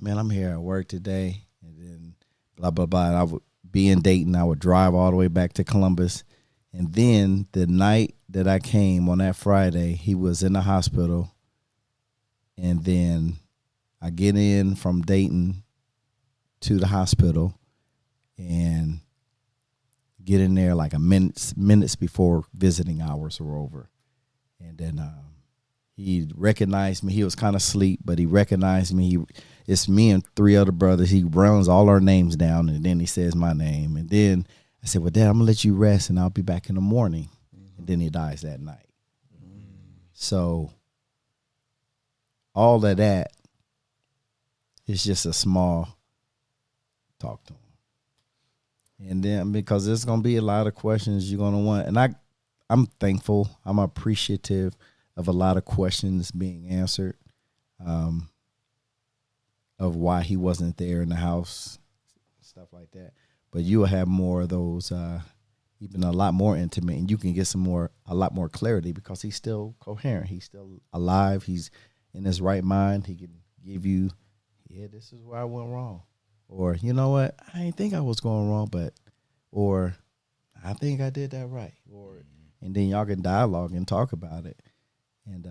Man, I'm here at work today, and then blah, blah, blah. And I would be in Dayton. I would drive all the way back to Columbus. And then the night that I came on that Friday, he was in the hospital. And then I get in from Dayton to the hospital and get in there like minutes before visiting hours were over. And then he recognized me. He was kind of asleep, but he recognized me. It's me and 3 other brothers. He runs all our names down, and then he says my name. And then I said, well, Dad, I'm going to let you rest, and I'll be back in the morning. Mm-hmm. And then he dies that night. Mm-hmm. So all of that is just a small talk to him. And then because there's going to be a lot of questions you're going to want. And I'm thankful. I'm appreciative of a lot of questions being answered, of why he wasn't there in the house, stuff like that. But you will have more of those, even a lot more intimate, and you can get a lot more clarity because he's still coherent. He's still alive. He's in his right mind. He can give you, yeah, this is where I went wrong. Or, you know what, I didn't think I was going wrong, or I think I did that right. And then y'all can dialogue and talk about it. And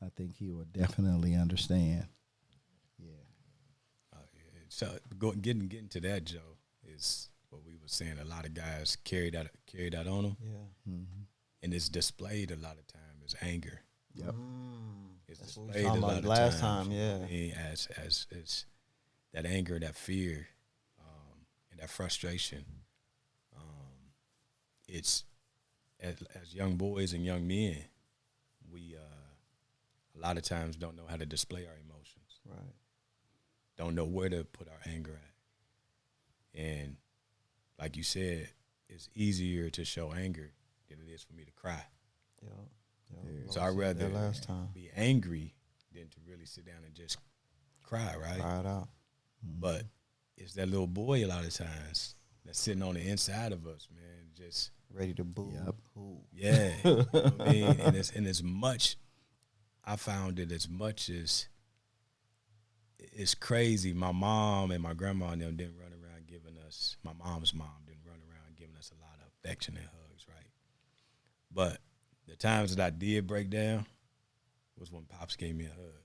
I think he will definitely understand. Yeah. So getting to that, Joe, is what we were saying. A lot of guys carried out on them. Yeah. Mm-hmm. And it's displayed a lot of time as anger. Yep. It's That's what we displayed talking a lot about of last times, time, yeah. I mean, as that anger, that fear, and that frustration. It's as young boys and young men, we a lot of times don't know how to display our emotions. Right. Don't know where to put our anger at. And like you said, it's easier to show anger than it is for me to cry. Yeah. So I'd rather last time be angry than to really sit down and just cry, right? Cry it out. But it's that little boy a lot of times that's sitting on the inside of us, man, just ready to boo. Yep. Yeah. You know what I mean? And as much, I found it as much as it's crazy. My mom and my grandma and them didn't run around giving us, my mom's mom didn't run around giving us a lot of affection and hugs, right? But the times that I did break down was when Pops gave me a hug.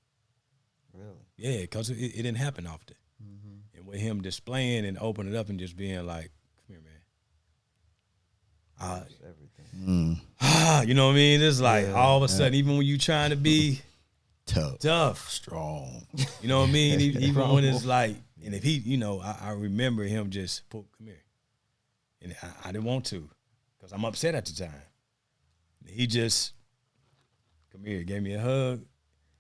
Really? Yeah, because it didn't happen often. Mm-hmm. And with him displaying and opening it up and just being like, come here, man. Everything. You know what I mean? It's like all of a sudden, even when you trying to be tough, strong, you know what I mean? Even when it's like, and if he, you know, I remember him just, Pooh, come here. And I didn't want to because I'm upset at the time. He just, come here, gave me a hug.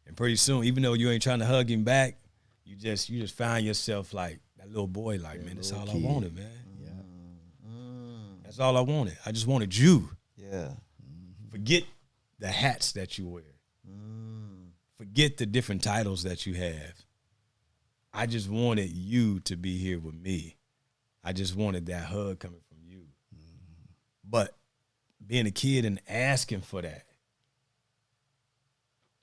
And pretty soon, even though you ain't trying to hug him back, you just find yourself like that little boy, like, man, that's all kid. I wanted, man. Yeah. That's all I wanted. I just wanted you. Yeah. Forget the hats that you wear. Forget the different titles that you have. I just wanted you to be here with me. I just wanted that hug coming from you. But being a kid and asking for that,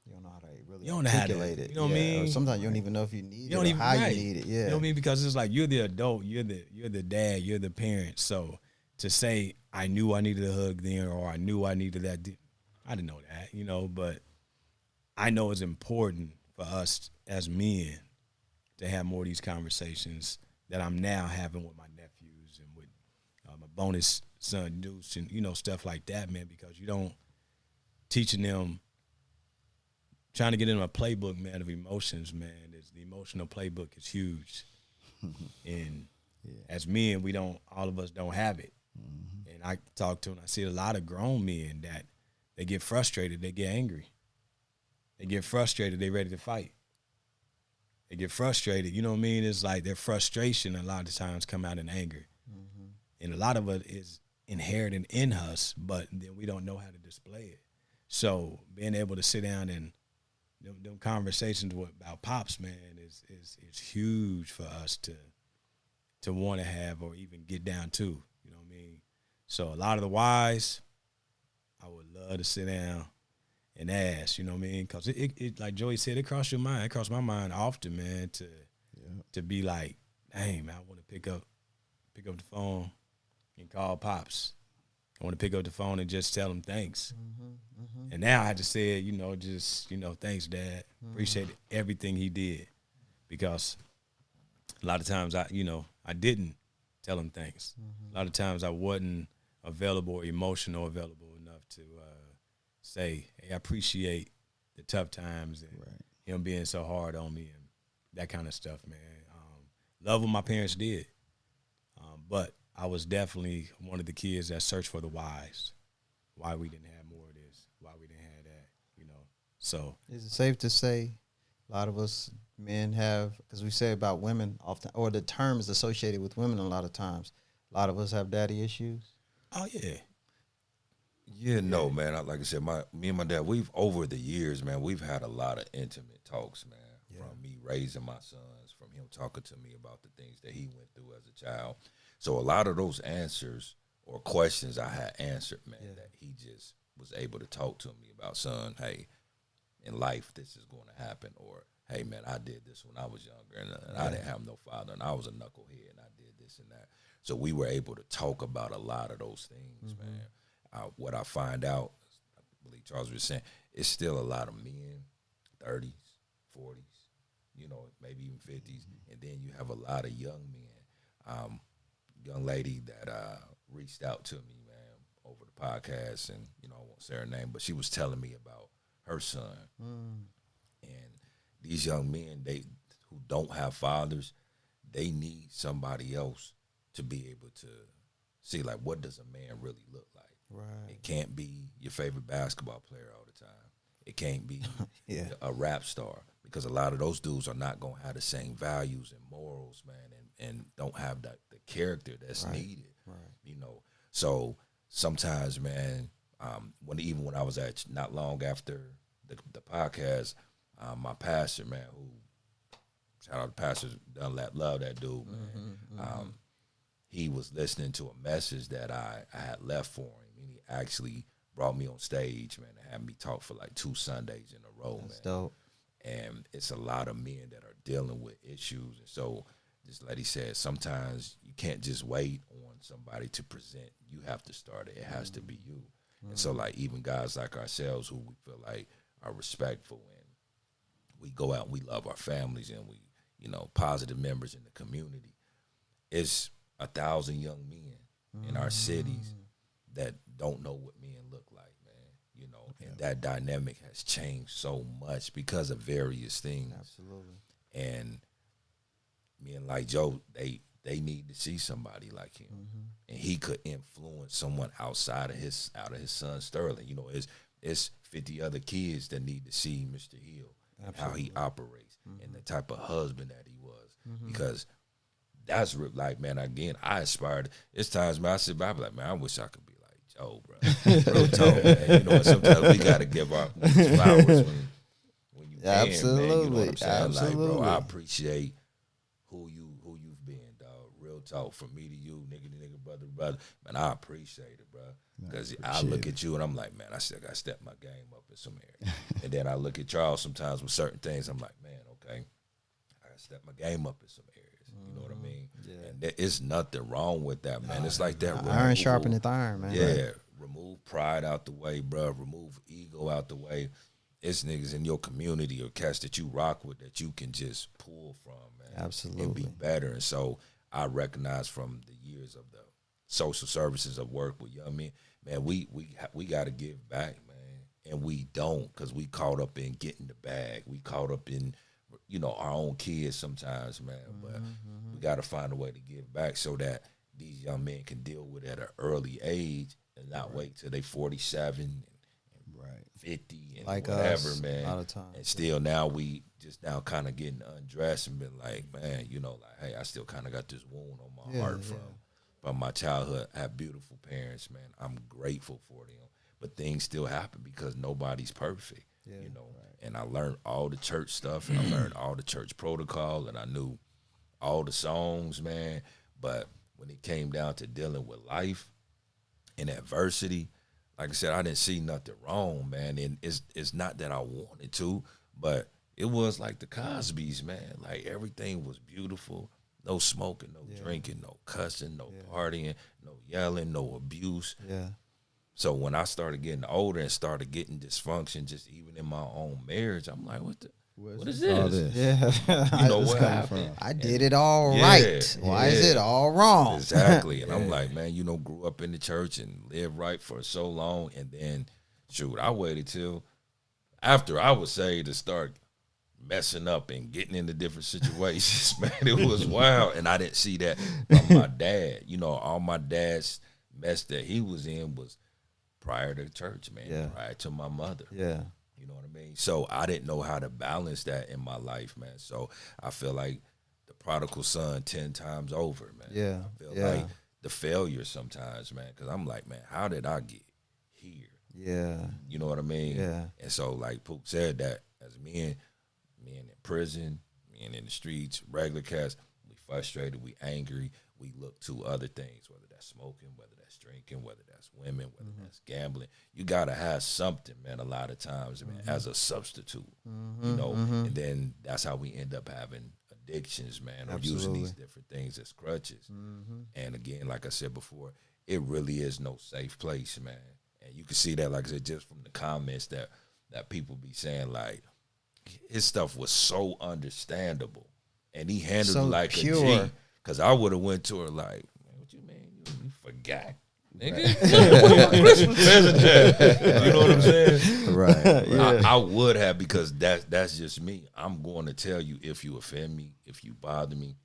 You don't know how to really you don't know how to, articulate it. you know what I mean? Or sometimes you don't even know if you need you it don't or even how right. you need it. Yeah. You know what I mean? Because it's like you're the adult, you're the dad, you're the parent. So to say I knew I needed a hug then, or I knew I needed that, I didn't know that, you know. But I know it's important for us as men to have more of these conversations that I'm now having with my nephews and with my bonus son Deuce and, you know, stuff like that, man, because you don't teaching them, trying to get in a playbook, man, of emotions, man. The emotional playbook is huge. And as men, all of us don't have it. And I talk to and I see a lot of grown men that they get frustrated, they get angry. They get frustrated, they ready to fight. They get frustrated, you know what I mean? It's like their frustration a lot of times come out in anger. And a lot of it is inherent in us, but then we don't know how to display it. So being able to sit down and them conversations about pops, man, is huge for us to want to have or even get down to, you know what I mean? So a lot of the whys, I would love to sit down and ask, you know what I mean? Because it like Joey said, it crossed your mind. It crossed my mind often, man, to be like, dang, man, I want to pick up the phone and call pops. I want to pick up the phone and just tell him thanks. And now I just said, you know, thanks, Dad. Appreciate everything he did. Because a lot of times I didn't tell him thanks. A lot of times I wasn't available or available enough to say, hey, I appreciate the tough times and him being so hard on me and that kind of stuff, man. Love what my parents did. But I was definitely one of the kids that searched for the whys. Why we didn't have more of this, why we didn't have that, you know. So is it safe to say a lot of us men have, because we say about women often, or the term is associated with women a lot of times, a lot of us have daddy issues? Oh, yeah. Yeah, no, man. Like I said, me and my dad, we've over the years, man, we've had a lot of intimate talks, man. From me raising my sons, from him talking to me about the things that he went through as a child. So a lot of those answers or questions I had answered, man, that he just was able to talk to me about, son, hey, in life this is going to happen, or hey, man, I did this when I was younger, and I didn't have no father, and I was a knucklehead, and I did this and that. So we were able to talk about a lot of those things, man. What I find out, I believe Charles was saying, it's still a lot of men, 30s, 40s, you know, maybe even 50s, and then you have a lot of young men. Young lady that reached out to me, man, over the podcast, and, you know, I won't say her name, but she was telling me about her son. And these young men, who don't have fathers, they need somebody else to be able to see, like, what does a man really look like? Right. It can't be your favorite basketball player all the time. It can't be a rap star, because a lot of those dudes are not going to have the same values and morals, man, and don't have the character that's needed, you know. So sometimes, man, when I was not long after the podcast, my pastor, man, who, shout out to Pastor Dunlap, love that dude, man. He was listening to a message that I had left for him, and he actually brought me on stage, man, and had me talk for like 2 Sundays in a row, That's man. dope. And it's a lot of men that are dealing with issues, and so, just like he said, sometimes you can't just wait on somebody to present. You have to start it. It has to be you. And so, like, even guys like ourselves who we feel like are respectful, and we go out and we love our families, and we, you know, positive members in the community. It's 1,000 young men in our cities that don't know what men look like, man. You know, and that dynamic has changed so much because of various things. Absolutely. And me and like Joe, they need to see somebody like him, and he could influence someone outside of his son Sterling. You know, it's 50 other kids that need to see Mr. Hill and how he operates and the type of husband that he was, because that's like, man, again, I aspired. It's times, man, I sit back, I be like, man, I wish I could be like Joe, bro. Real talk, man. You know, sometimes we got to give our flowers when you can, man. You know what I'm saying? Absolutely. Like, bro, I appreciate who you've been, dog. Real talk, from me to you, nigga to nigga, brother to brother. Man, I appreciate it, bro. Because I look at you and I'm like, man, I still got to step my game up in some areas. And then I look at Charles sometimes with certain things. I'm like, man, okay, I got to step my game up in some areas. You know what I mean? Yeah. And there's nothing wrong with that, man. It's like that. Iron sharpeneth iron, man. Yeah. Right. Remove pride out the way, bro. Remove ego out the way. It's niggas in your community or cats that you rock with that you can just pull from, man. Absolutely. And be better. And so I recognize from the years of the social services of work with young men, man, we got to give back, man. And we don't, because we caught up in getting the bag. We caught up in, you know, our own kids sometimes, man. But we got to find a way to give back so that these young men can deal with it at an early age and not wait till they 47 and 50 and like whatever, us, man. a lot of times. And still now we just now kind of getting undressed and been like, man, you know, like, hey, I still kind of got this wound on my heart from my childhood. I have beautiful parents, man. I'm grateful for them. But things still happen because nobody's perfect, you know. Right. And I learned all the church stuff, and I learned all the church protocol, and I knew all the songs, man. But when it came down to dealing with life and adversity, like I said, I didn't see nothing wrong, man. And it's not that I wanted to, but it was like the Cosbys, man. Like, everything was beautiful. No smoking, no drinking, no cussing, no partying, no yelling, no abuse. Yeah. So when I started getting older and started getting dysfunction, just even in my own marriage, I'm like, what is this? Yeah. You know what happened? I did it all right. Why is it all wrong? Exactly. And I'm like, man, you know, grew up in the church and lived right for so long. And then, shoot, I waited till after I was saved to start messing up and getting into different situations. Man, it was wild. And I didn't see that from my dad. You know, all my dad's mess that he was in was prior to church, man, prior to my mother. Yeah. You know what I mean? So I didn't know how to balance that in my life, man. So I feel like the prodigal son 10 times over, man. Yeah. I feel like the failure sometimes, man, because I'm like, man, how did I get here? Yeah. You know what I mean? Yeah. And so, like Pooh said, that as men in prison, men in the streets, regular cats, we frustrated, we angry, we look to other things, whether that's smoking, whether that's drinking, whether that's women, whether that's gambling. You got to have something, man, a lot of times, man, as a substitute, you know, and then that's how we end up having addictions, man, or using these different things as crutches. And again, like I said before, it really is no safe place, man. And you can see that, like I said, just from the comments that people be saying, like, his stuff was so understandable, and he handled so it like pure. a G. Because I would have went to her like, man, what you mean? You forgot, nigga. Christmas present there. You know what I'm saying? Right. I would have, because that's just me. I'm going to tell you if you offend me, if you bother me.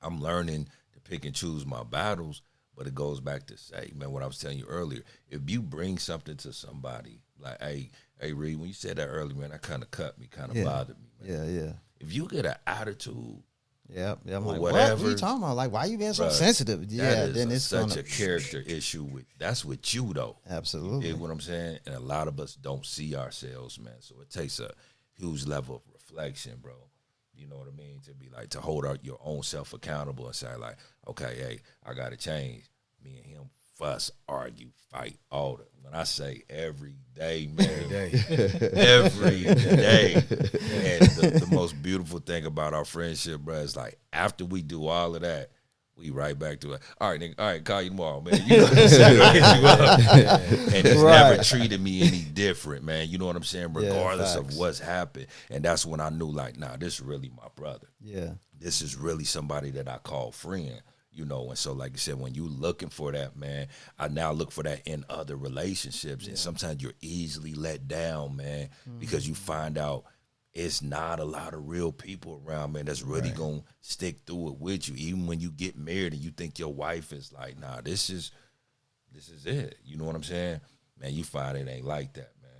I'm learning to pick and choose my battles, but it goes back to say, man, what I was telling you earlier. If you bring something to somebody, like, hey, Reed, when you said that earlier, man, that kind of cut me, kind of bothered me, man. Yeah. If you get an attitude, I'm like, whatever, what are you talking about? Like, why you being so sensitive? Yeah, then it's such a character issue. That's with you, though. Absolutely. You get what I'm saying? And a lot of us don't see ourselves, man. So it takes a huge level of reflection, bro. You know what I mean? To be like, to hold your own self accountable and say, like, okay, hey, I got to change. Me and him fuss, argue, fight, all that. When I say every day, man, every day. And the most beautiful thing about our friendship, bro, is like, after we do all of that, we right back to it. All right, nigga, all right, call you tomorrow, man. You know what I'm saying? I'll hit you up. And he's never treated me any different, man. You know what I'm saying? Regardless of what's happened. And that's when I knew, like, nah, this is really my brother. Yeah. This is really somebody that I call friend. You know, and so, like you said, when you looking for that, man, I now look for that in other relationships. And sometimes you're easily let down, man, because you find out it's not a lot of real people around, man, that's really going to stick through it with you. Even when you get married and you think your wife is like, nah, this is it. You know what I'm saying? Man, you find it ain't like that, man.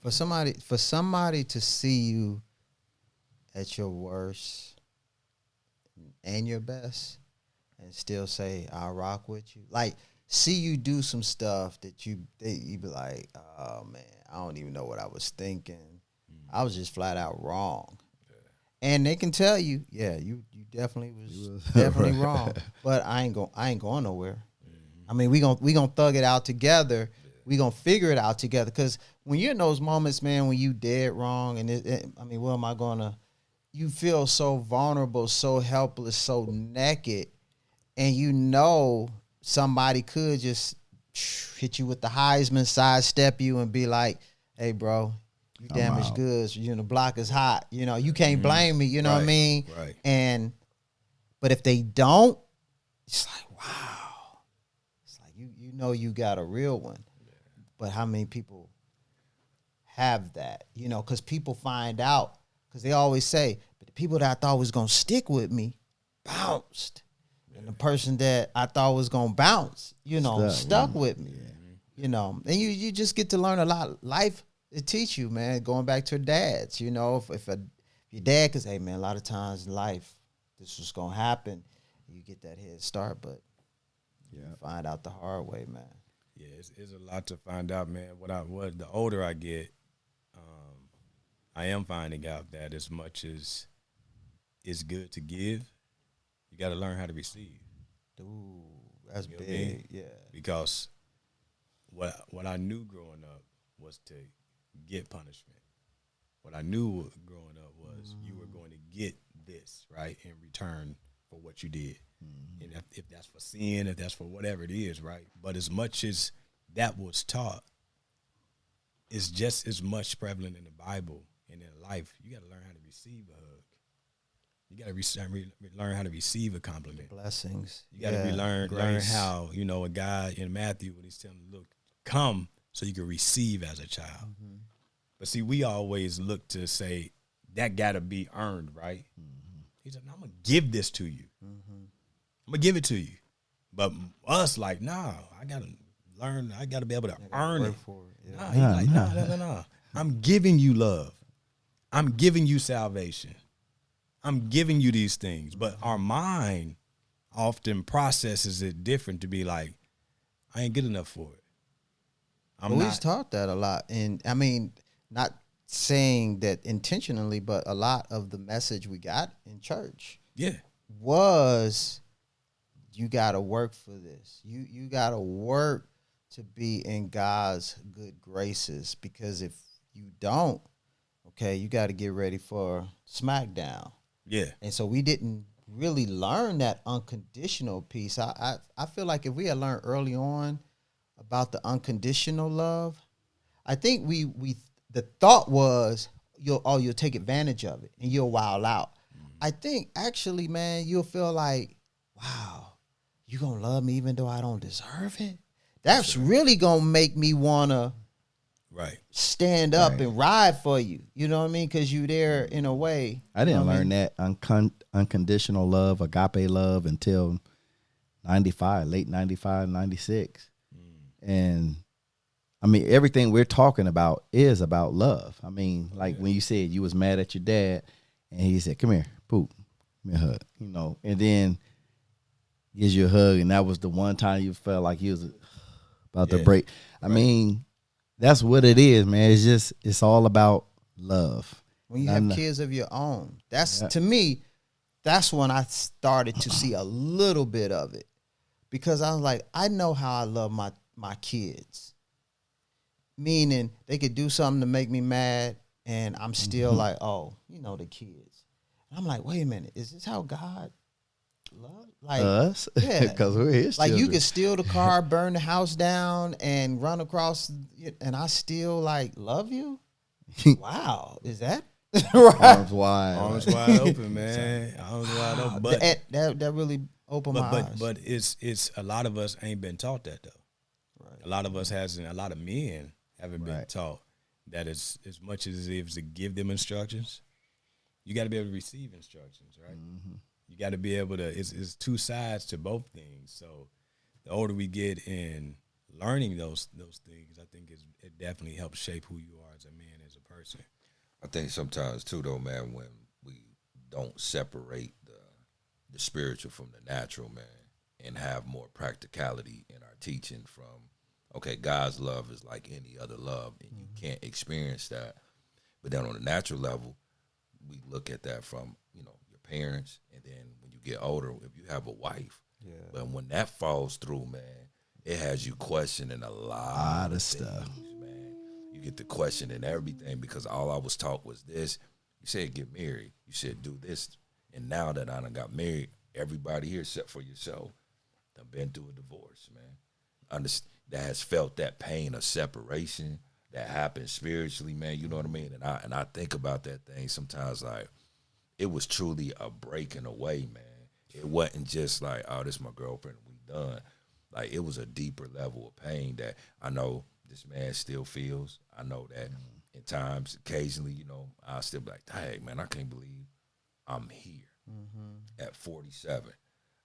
For somebody to see you at your worst and your best and still say, I'll rock with you. Like, see you do some stuff that you be like, oh, man, I don't even know what I was thinking. I was just flat out wrong. And they can tell you, yeah, you definitely was definitely wrong. But I ain't going nowhere. I mean, we gonna thug it out together. We gonna figure it out together. Because when you're in those moments, man, when you dead wrong, and I mean, what am I gonna? You feel so vulnerable, so helpless, so naked, and you know somebody could just hit you with the Heisman, sidestep you, and be like, "Hey, bro, you damaged goods. You know, the block is hot. You know, you can't blame me. You know what I mean?" Right. But if they don't, it's like, wow. It's like you know you got a real one. But how many people have that? You know, because people find out. Because they always say, but the people that I thought was going to stick with me bounced. And the person that I thought was going to bounce, you know, stuck with me. You know, and you just get to learn a lot. Life, it teach you, man, going back to dads. You know, if your dad could say, hey, man, a lot of times in life, this was going to happen. You get that head start, but you find out the hard way, man. Yeah, it's a lot to find out, man. What the older I get, I am finding out that as much as it's good to give, you got to learn how to receive. Ooh, that's big, yeah. Because what I knew growing up was to get punishment. What I knew growing up was you were going to get this, right, in return for what you did. And if that's for sin, if that's for whatever it is, right? But as much as that was taught, it's just as much prevalent in the Bible and in life. You got to learn how to receive a hug. You got to learn how to receive a compliment. Blessings. You got to learn how, you know, a guy in Matthew, when he's telling him, look, come so you can receive as a child. But see, we always look to say that got to be earned, right? He said, no, I'm going to give this to you. I'm going to give it to you. But us, like, nah, I got to learn. I got to be able to earn it. Nah, he's like, no. I'm giving you love. I'm giving you salvation. I'm giving you these things. But our mind often processes it different to be like, I ain't good enough for it. We've taught that a lot. And, I mean, not saying that intentionally, but a lot of the message we got in church was you got to work for this. You got to work to be in God's good graces, because if you don't, okay, you got to get ready for SmackDown. Yeah. And so we didn't really learn that unconditional piece. I feel like if we had learned early on about the unconditional love, I think we the thought was you'll take advantage of it and you'll wild out. I think actually, man, you'll feel like, wow, you gonna love me even though I don't deserve it? That's really gonna make me wanna stand up and ride for you. You know what I mean? Because you there in a way. I didn't learn that unconditional love, agape love, until 95, late 95, 96. And I mean, everything we're talking about is about love. I mean, like when you said you was mad at your dad and he said, come here, Pooh, give me a hug, you know, and then gives you a hug, and that was the one time you felt like he was about to break. I mean, that's what it is, man. It's all about love. When you have kids of your own, that's to me, that's when I started to see a little bit of it, because I was like, I know how I love my kids. Meaning they could do something to make me mad, and I'm still like, oh, you know, the kids. And I'm like, wait a minute, is this how God love? Like us? Yeah, because we're his like children. you could steal the car, burn the house down, and run across, and I still like love you. Wow, is that right? Arms wide, arms wide open, man. Arms wide open. But that really opened my eyes. But it's a lot of us ain't been taught that though. Right. A lot of us hasn't. A lot of men haven't been taught that as much as it is to give them instructions, you got to be able to receive instructions, right? You got to be able to. It's two sides to both things. So the older we get in learning those things, I think it definitely helps shape who you are as a man, as a person. I think sometimes too, though, man, when we don't separate the spiritual from the natural, man, and have more practicality in our teaching from, okay, God's love is like any other love, and you can't experience that. But then on the natural level, we look at that from, your parents, and then when you get older, if you have a wife, but when that falls through, man, it has you questioning a lot of stuff. things, man. You get to questioning everything because all I was taught was this. You said get married. You said do this. And now that I done got married, everybody here except for yourself done been through a divorce, man. That has felt that pain of separation that happens spiritually, man. You know what I mean? And I think about that thing sometimes like it was truly a breaking away, man. It wasn't just like, oh, this is my girlfriend, we done. Like it was a deeper level of pain that I know this man still feels. I know that in times, occasionally, I'll still be like, dang, man, I can't believe I'm here at 47.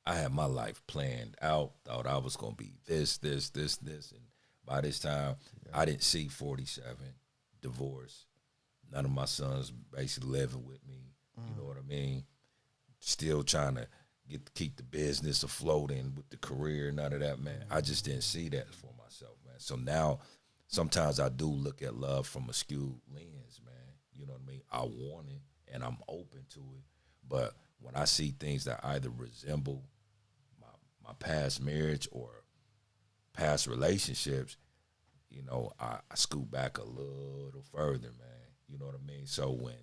I had my life planned out, thought I was going to be this. And by this time, I didn't see 47, divorce. None of my sons basically living with me. You know what I mean? Still trying to keep the business afloat and with the career, none of that, man. I just didn't see that for myself, man. So now, sometimes I do look at love from a skewed lens, man. You know what I mean? I want it, and I'm open to it. But when I see things that either resemble my past marriage or past relationships, I scoot back a little further, man. You know what I mean? So when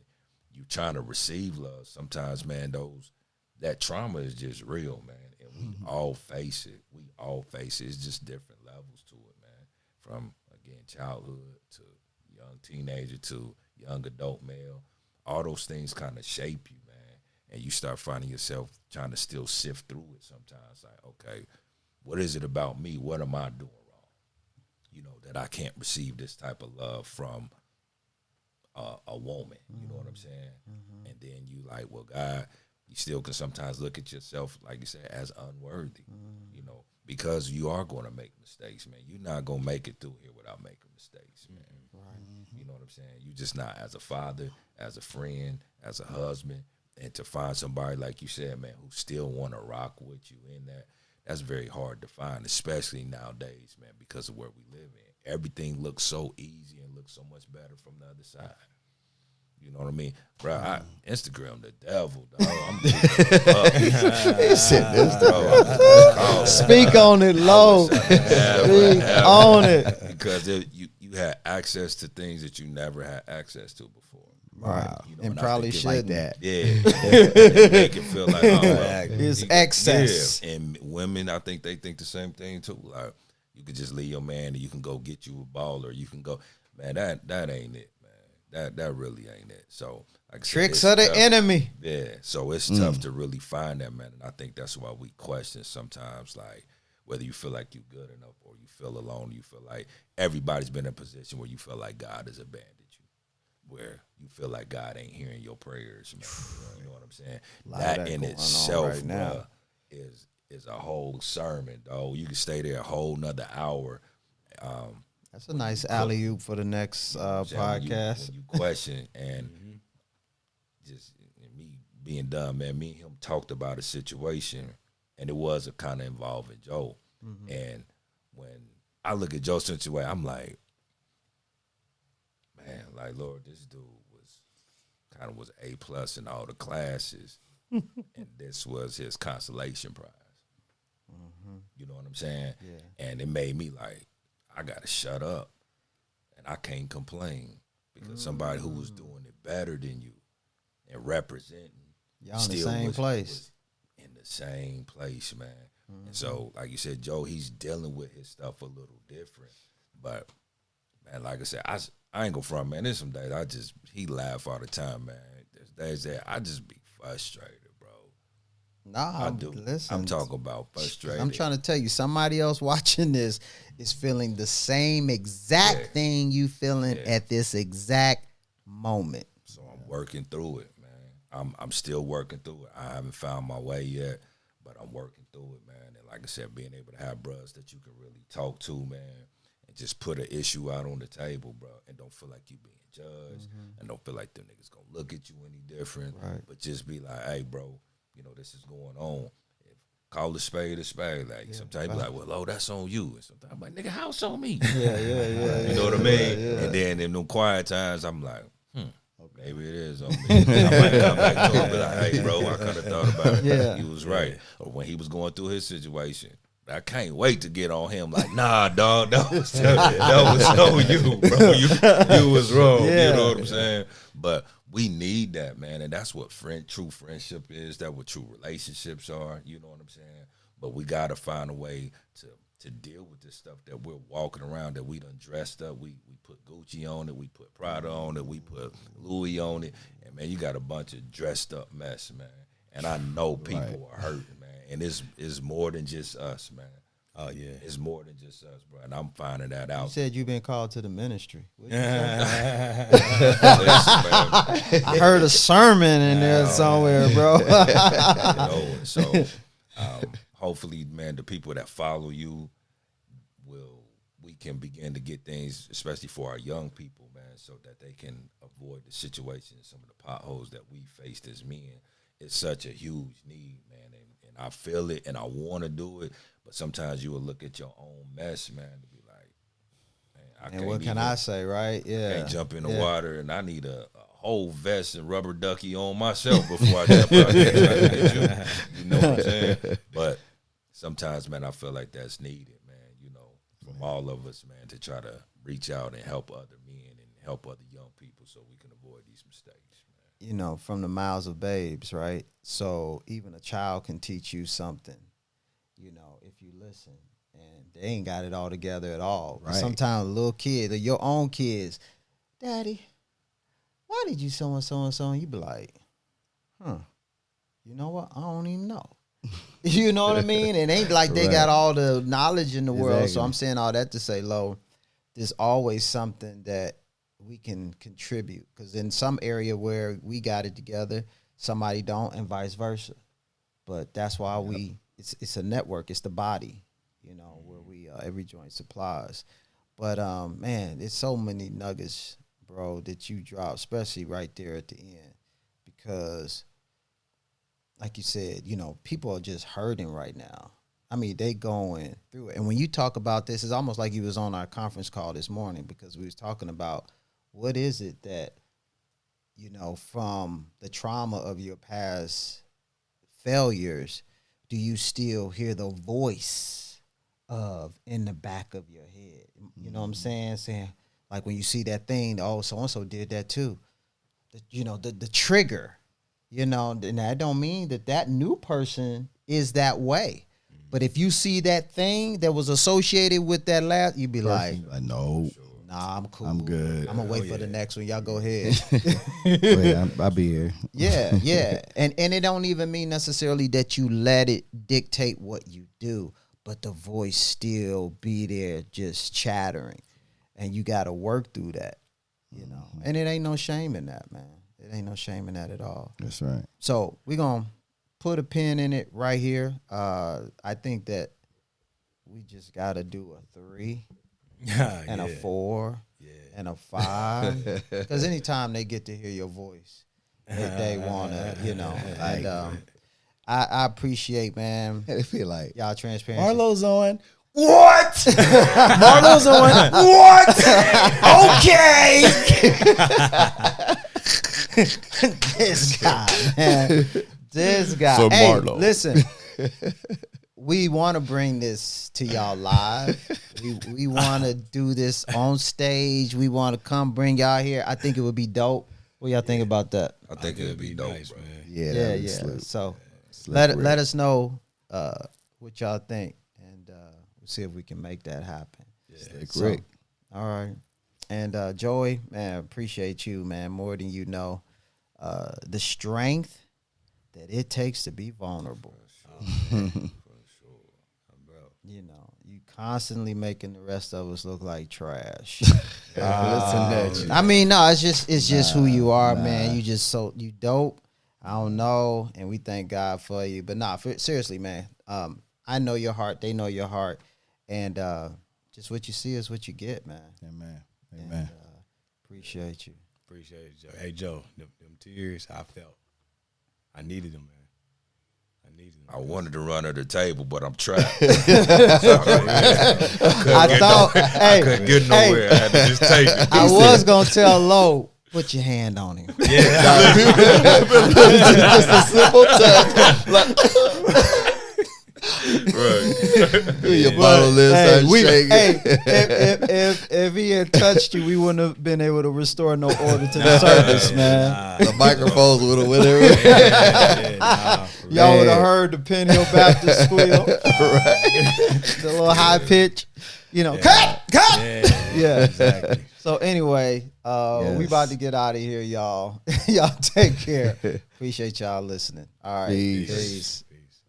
you trying to receive love, sometimes, man, that trauma is just real, man. And we all face it. It's just different levels to it, man. From, again, childhood to young teenager to young adult male. All those things kind of shape you, man. And you start finding yourself trying to still sift through it sometimes. Like, okay, what is it about me? What am I doing wrong? That I can't receive this type of love from a woman. You know what I'm saying? And then you like, well, God, you still can sometimes look at yourself, like you said, as unworthy, because you are going to make mistakes, man. You're not going to make it through here without making mistakes, man. Right. You know what I'm saying? You just not as a father, as a friend, as a husband, and to find somebody, like you said, man, who still want to rock with you in that's very hard to find, especially nowadays, man, because of where we live in. Everything looks so easy and looks so much better from the other side. You know what I mean? Bro, Instagram the devil, dog. I'm Speak on it, low. Speak on it. Because you had access to things that you never had access to before. Wow. And probably shouldn't. Like that. Yeah. Make it feel like, it's excess. Yeah. And women, I think they think the same thing too. Like, you could just leave your man and you can go get you a ball, or you can go, man, that ain't it, man. That really ain't it. So, like I said, tricks of the enemy. Yeah. So it's tough to really find that, man. And I think that's why we question sometimes, like, whether you feel like you're good enough or you feel alone, you feel like everybody's been in a position where you feel like God has abandoned you, where you feel like God ain't hearing your prayers, man. You know what I'm saying? That in itself right now is a whole sermon, dog. You can stay there a whole nother hour. That's a nice alley-oop for the next podcast. When you question and just me being done, man, me and him talked about a situation, and it was a kind of involving Joe. And when I look at Joe's situation, I'm like, man, like, Lord, this dude was A+ in all the classes, and this was his consolation prize. You know what I'm saying? Yeah. And it made me like, I gotta shut up, and I can't complain because somebody who was doing it better than you and representing, y'all in the same place. Was in the same place, man. And so, like you said, Joe, he's dealing with his stuff a little different, but man, like I said, I ain't gonna front, man. There's some days he laugh all the time, man. There's days that I just be frustrated, bro. Nah, I do. Listen, I'm talking about frustrated. I'm trying to tell you, somebody else watching this is feeling the same exact thing you feeling at this exact moment. So I'm working through it, man. I'm still working through it. I haven't found my way yet, but I'm working through it, man. And like I said, being able to have brothers that you can really talk to, man, and just put an issue out on the table, bro, and don't feel like you being judged, and don't feel like them niggas gonna look at you any different, but just be like, hey, bro, this is going on. Call a spade a spade. Like sometimes you be like, well, oh, that's on you. And sometimes I'm like, nigga, how it's on me? Yeah. You know what I mean? Yeah. And then in them quiet times, I'm like, maybe it is on me. I might come back to him and be like, hey, bro, I could have thought about it. Yeah. He was right. Or when he was going through his situation, I can't wait to get on him. Like, nah, dog, that was on you, bro. You was wrong. Yeah. You know what I'm saying? But we need that, man, and that's what true friendship is. That's what true relationships are. You know what I'm saying? But we got to find a way to deal with this stuff that we're walking around, that we done dressed up. We put Gucci on it. We put Prada on it. We put Louis on it. And, man, you got a bunch of dressed up mess, man. And I know people are hurting, man. And it's more than just us, man. Oh, yeah. It's more than just us, bro. And I'm finding that out. You said you've been called to the ministry. Listen, man. I heard a sermon in there somewhere, bro. So hopefully, man, the people that follow you we can begin to get things, especially for our young people, man, so that they can avoid the situation, some of the potholes that we faced as men. It's such a huge need, man, and I feel it, and I want to do it, but sometimes you will look at your own mess, man, to be like, man, what can I say, right? Yeah, I can't jump in the water, and I need a whole vest and rubber ducky on myself before I jump out there. You know what I'm saying? But sometimes, man, I feel like that's needed, man, from all of us, man, to try to reach out and help other men and help other young people so we can avoid these mistakes, man. From the mouths of babes, right? So even a child can teach you something, if you listen. And they ain't got it all together at all. Right. Sometimes a little kid, or your own kids, Daddy, why did you so and so and so? And you be like, you know what? I don't even know. You know what I mean? It ain't like they got all the knowledge in the world. So I'm saying all that to say, Lo, there's always something that we can contribute. Because in some area where we got it together, somebody don't, and vice versa. But that's why it's a network. It's the body, where we every joint supplies. But man, it's so many nuggets, bro, that you drop, especially right there at the end, because like you said, people are just hurting right now. I mean, they going through it. And when you talk about this, it's almost like you was on our conference call this morning, because we was talking about what is it that, from the trauma of your past failures, do you still hear the voice of in the back of your head? You know what I'm saying? Saying, like, when you see that thing, oh, so-and-so did that too. The trigger. And that don't mean that new person is that way. But if you see that thing that was associated with that last, you'd be like, no, nah, I'm cool. I'm good. I'm going to wait for the next one. Y'all go ahead. I'll be here. Yeah. And it don't even mean necessarily that you let it dictate what you do, but the voice still be there just chattering. And you got to work through that, And it ain't no shame in that, man. It ain't no shame in that at all. That's right. So we're going to put a pin in it right here. I think that we just got to do a 3 and a 4 and a 5. Because anytime they get to hear your voice, they want to, And I appreciate, man. They feel like y'all transparency. Marlo's on. What? Marlo's on. What? Okay. This guy, man. This guy. So hey, Marlo. Listen. We want to bring this to y'all live. We want to do this on stage. We want to come bring y'all here. I think it would be dope. What y'all think about that? I think it would be dope, nice, bro. man. Yeah. So let us know what y'all think, and we'll see if we can make that happen. Great. All right. And Joey, man, appreciate you, man, more than you know. The strength that it takes to be vulnerable. For sure. You constantly making the rest of us look like trash. Listen, I mean, no, it's just who you are, man. You dope. I don't know, and we thank God for you. But seriously, man. I know your heart. They know your heart, and just what you see is what you get, man. Amen. And, appreciate you. Appreciate it, Joe. Hey, Joe, them tears I felt, I needed them, man. I wanted to run under the table, but I'm trapped. I thought, I couldn't get nowhere. I had to just take it. I was gonna tell Lo, put your hand on him. Just a simple touch. Right. Your bottle lid started shaking. If he had touched you, we wouldn't have been able to restore no order to the service, man. The microphones would have went everywhere. Y'all would have heard the Penn Hill Baptist squeal. The little high pitch. Cut! Yeah. Exactly. So anyway, we about to get out of here, y'all. Y'all take care. Appreciate y'all listening. All right. Peace. Peace.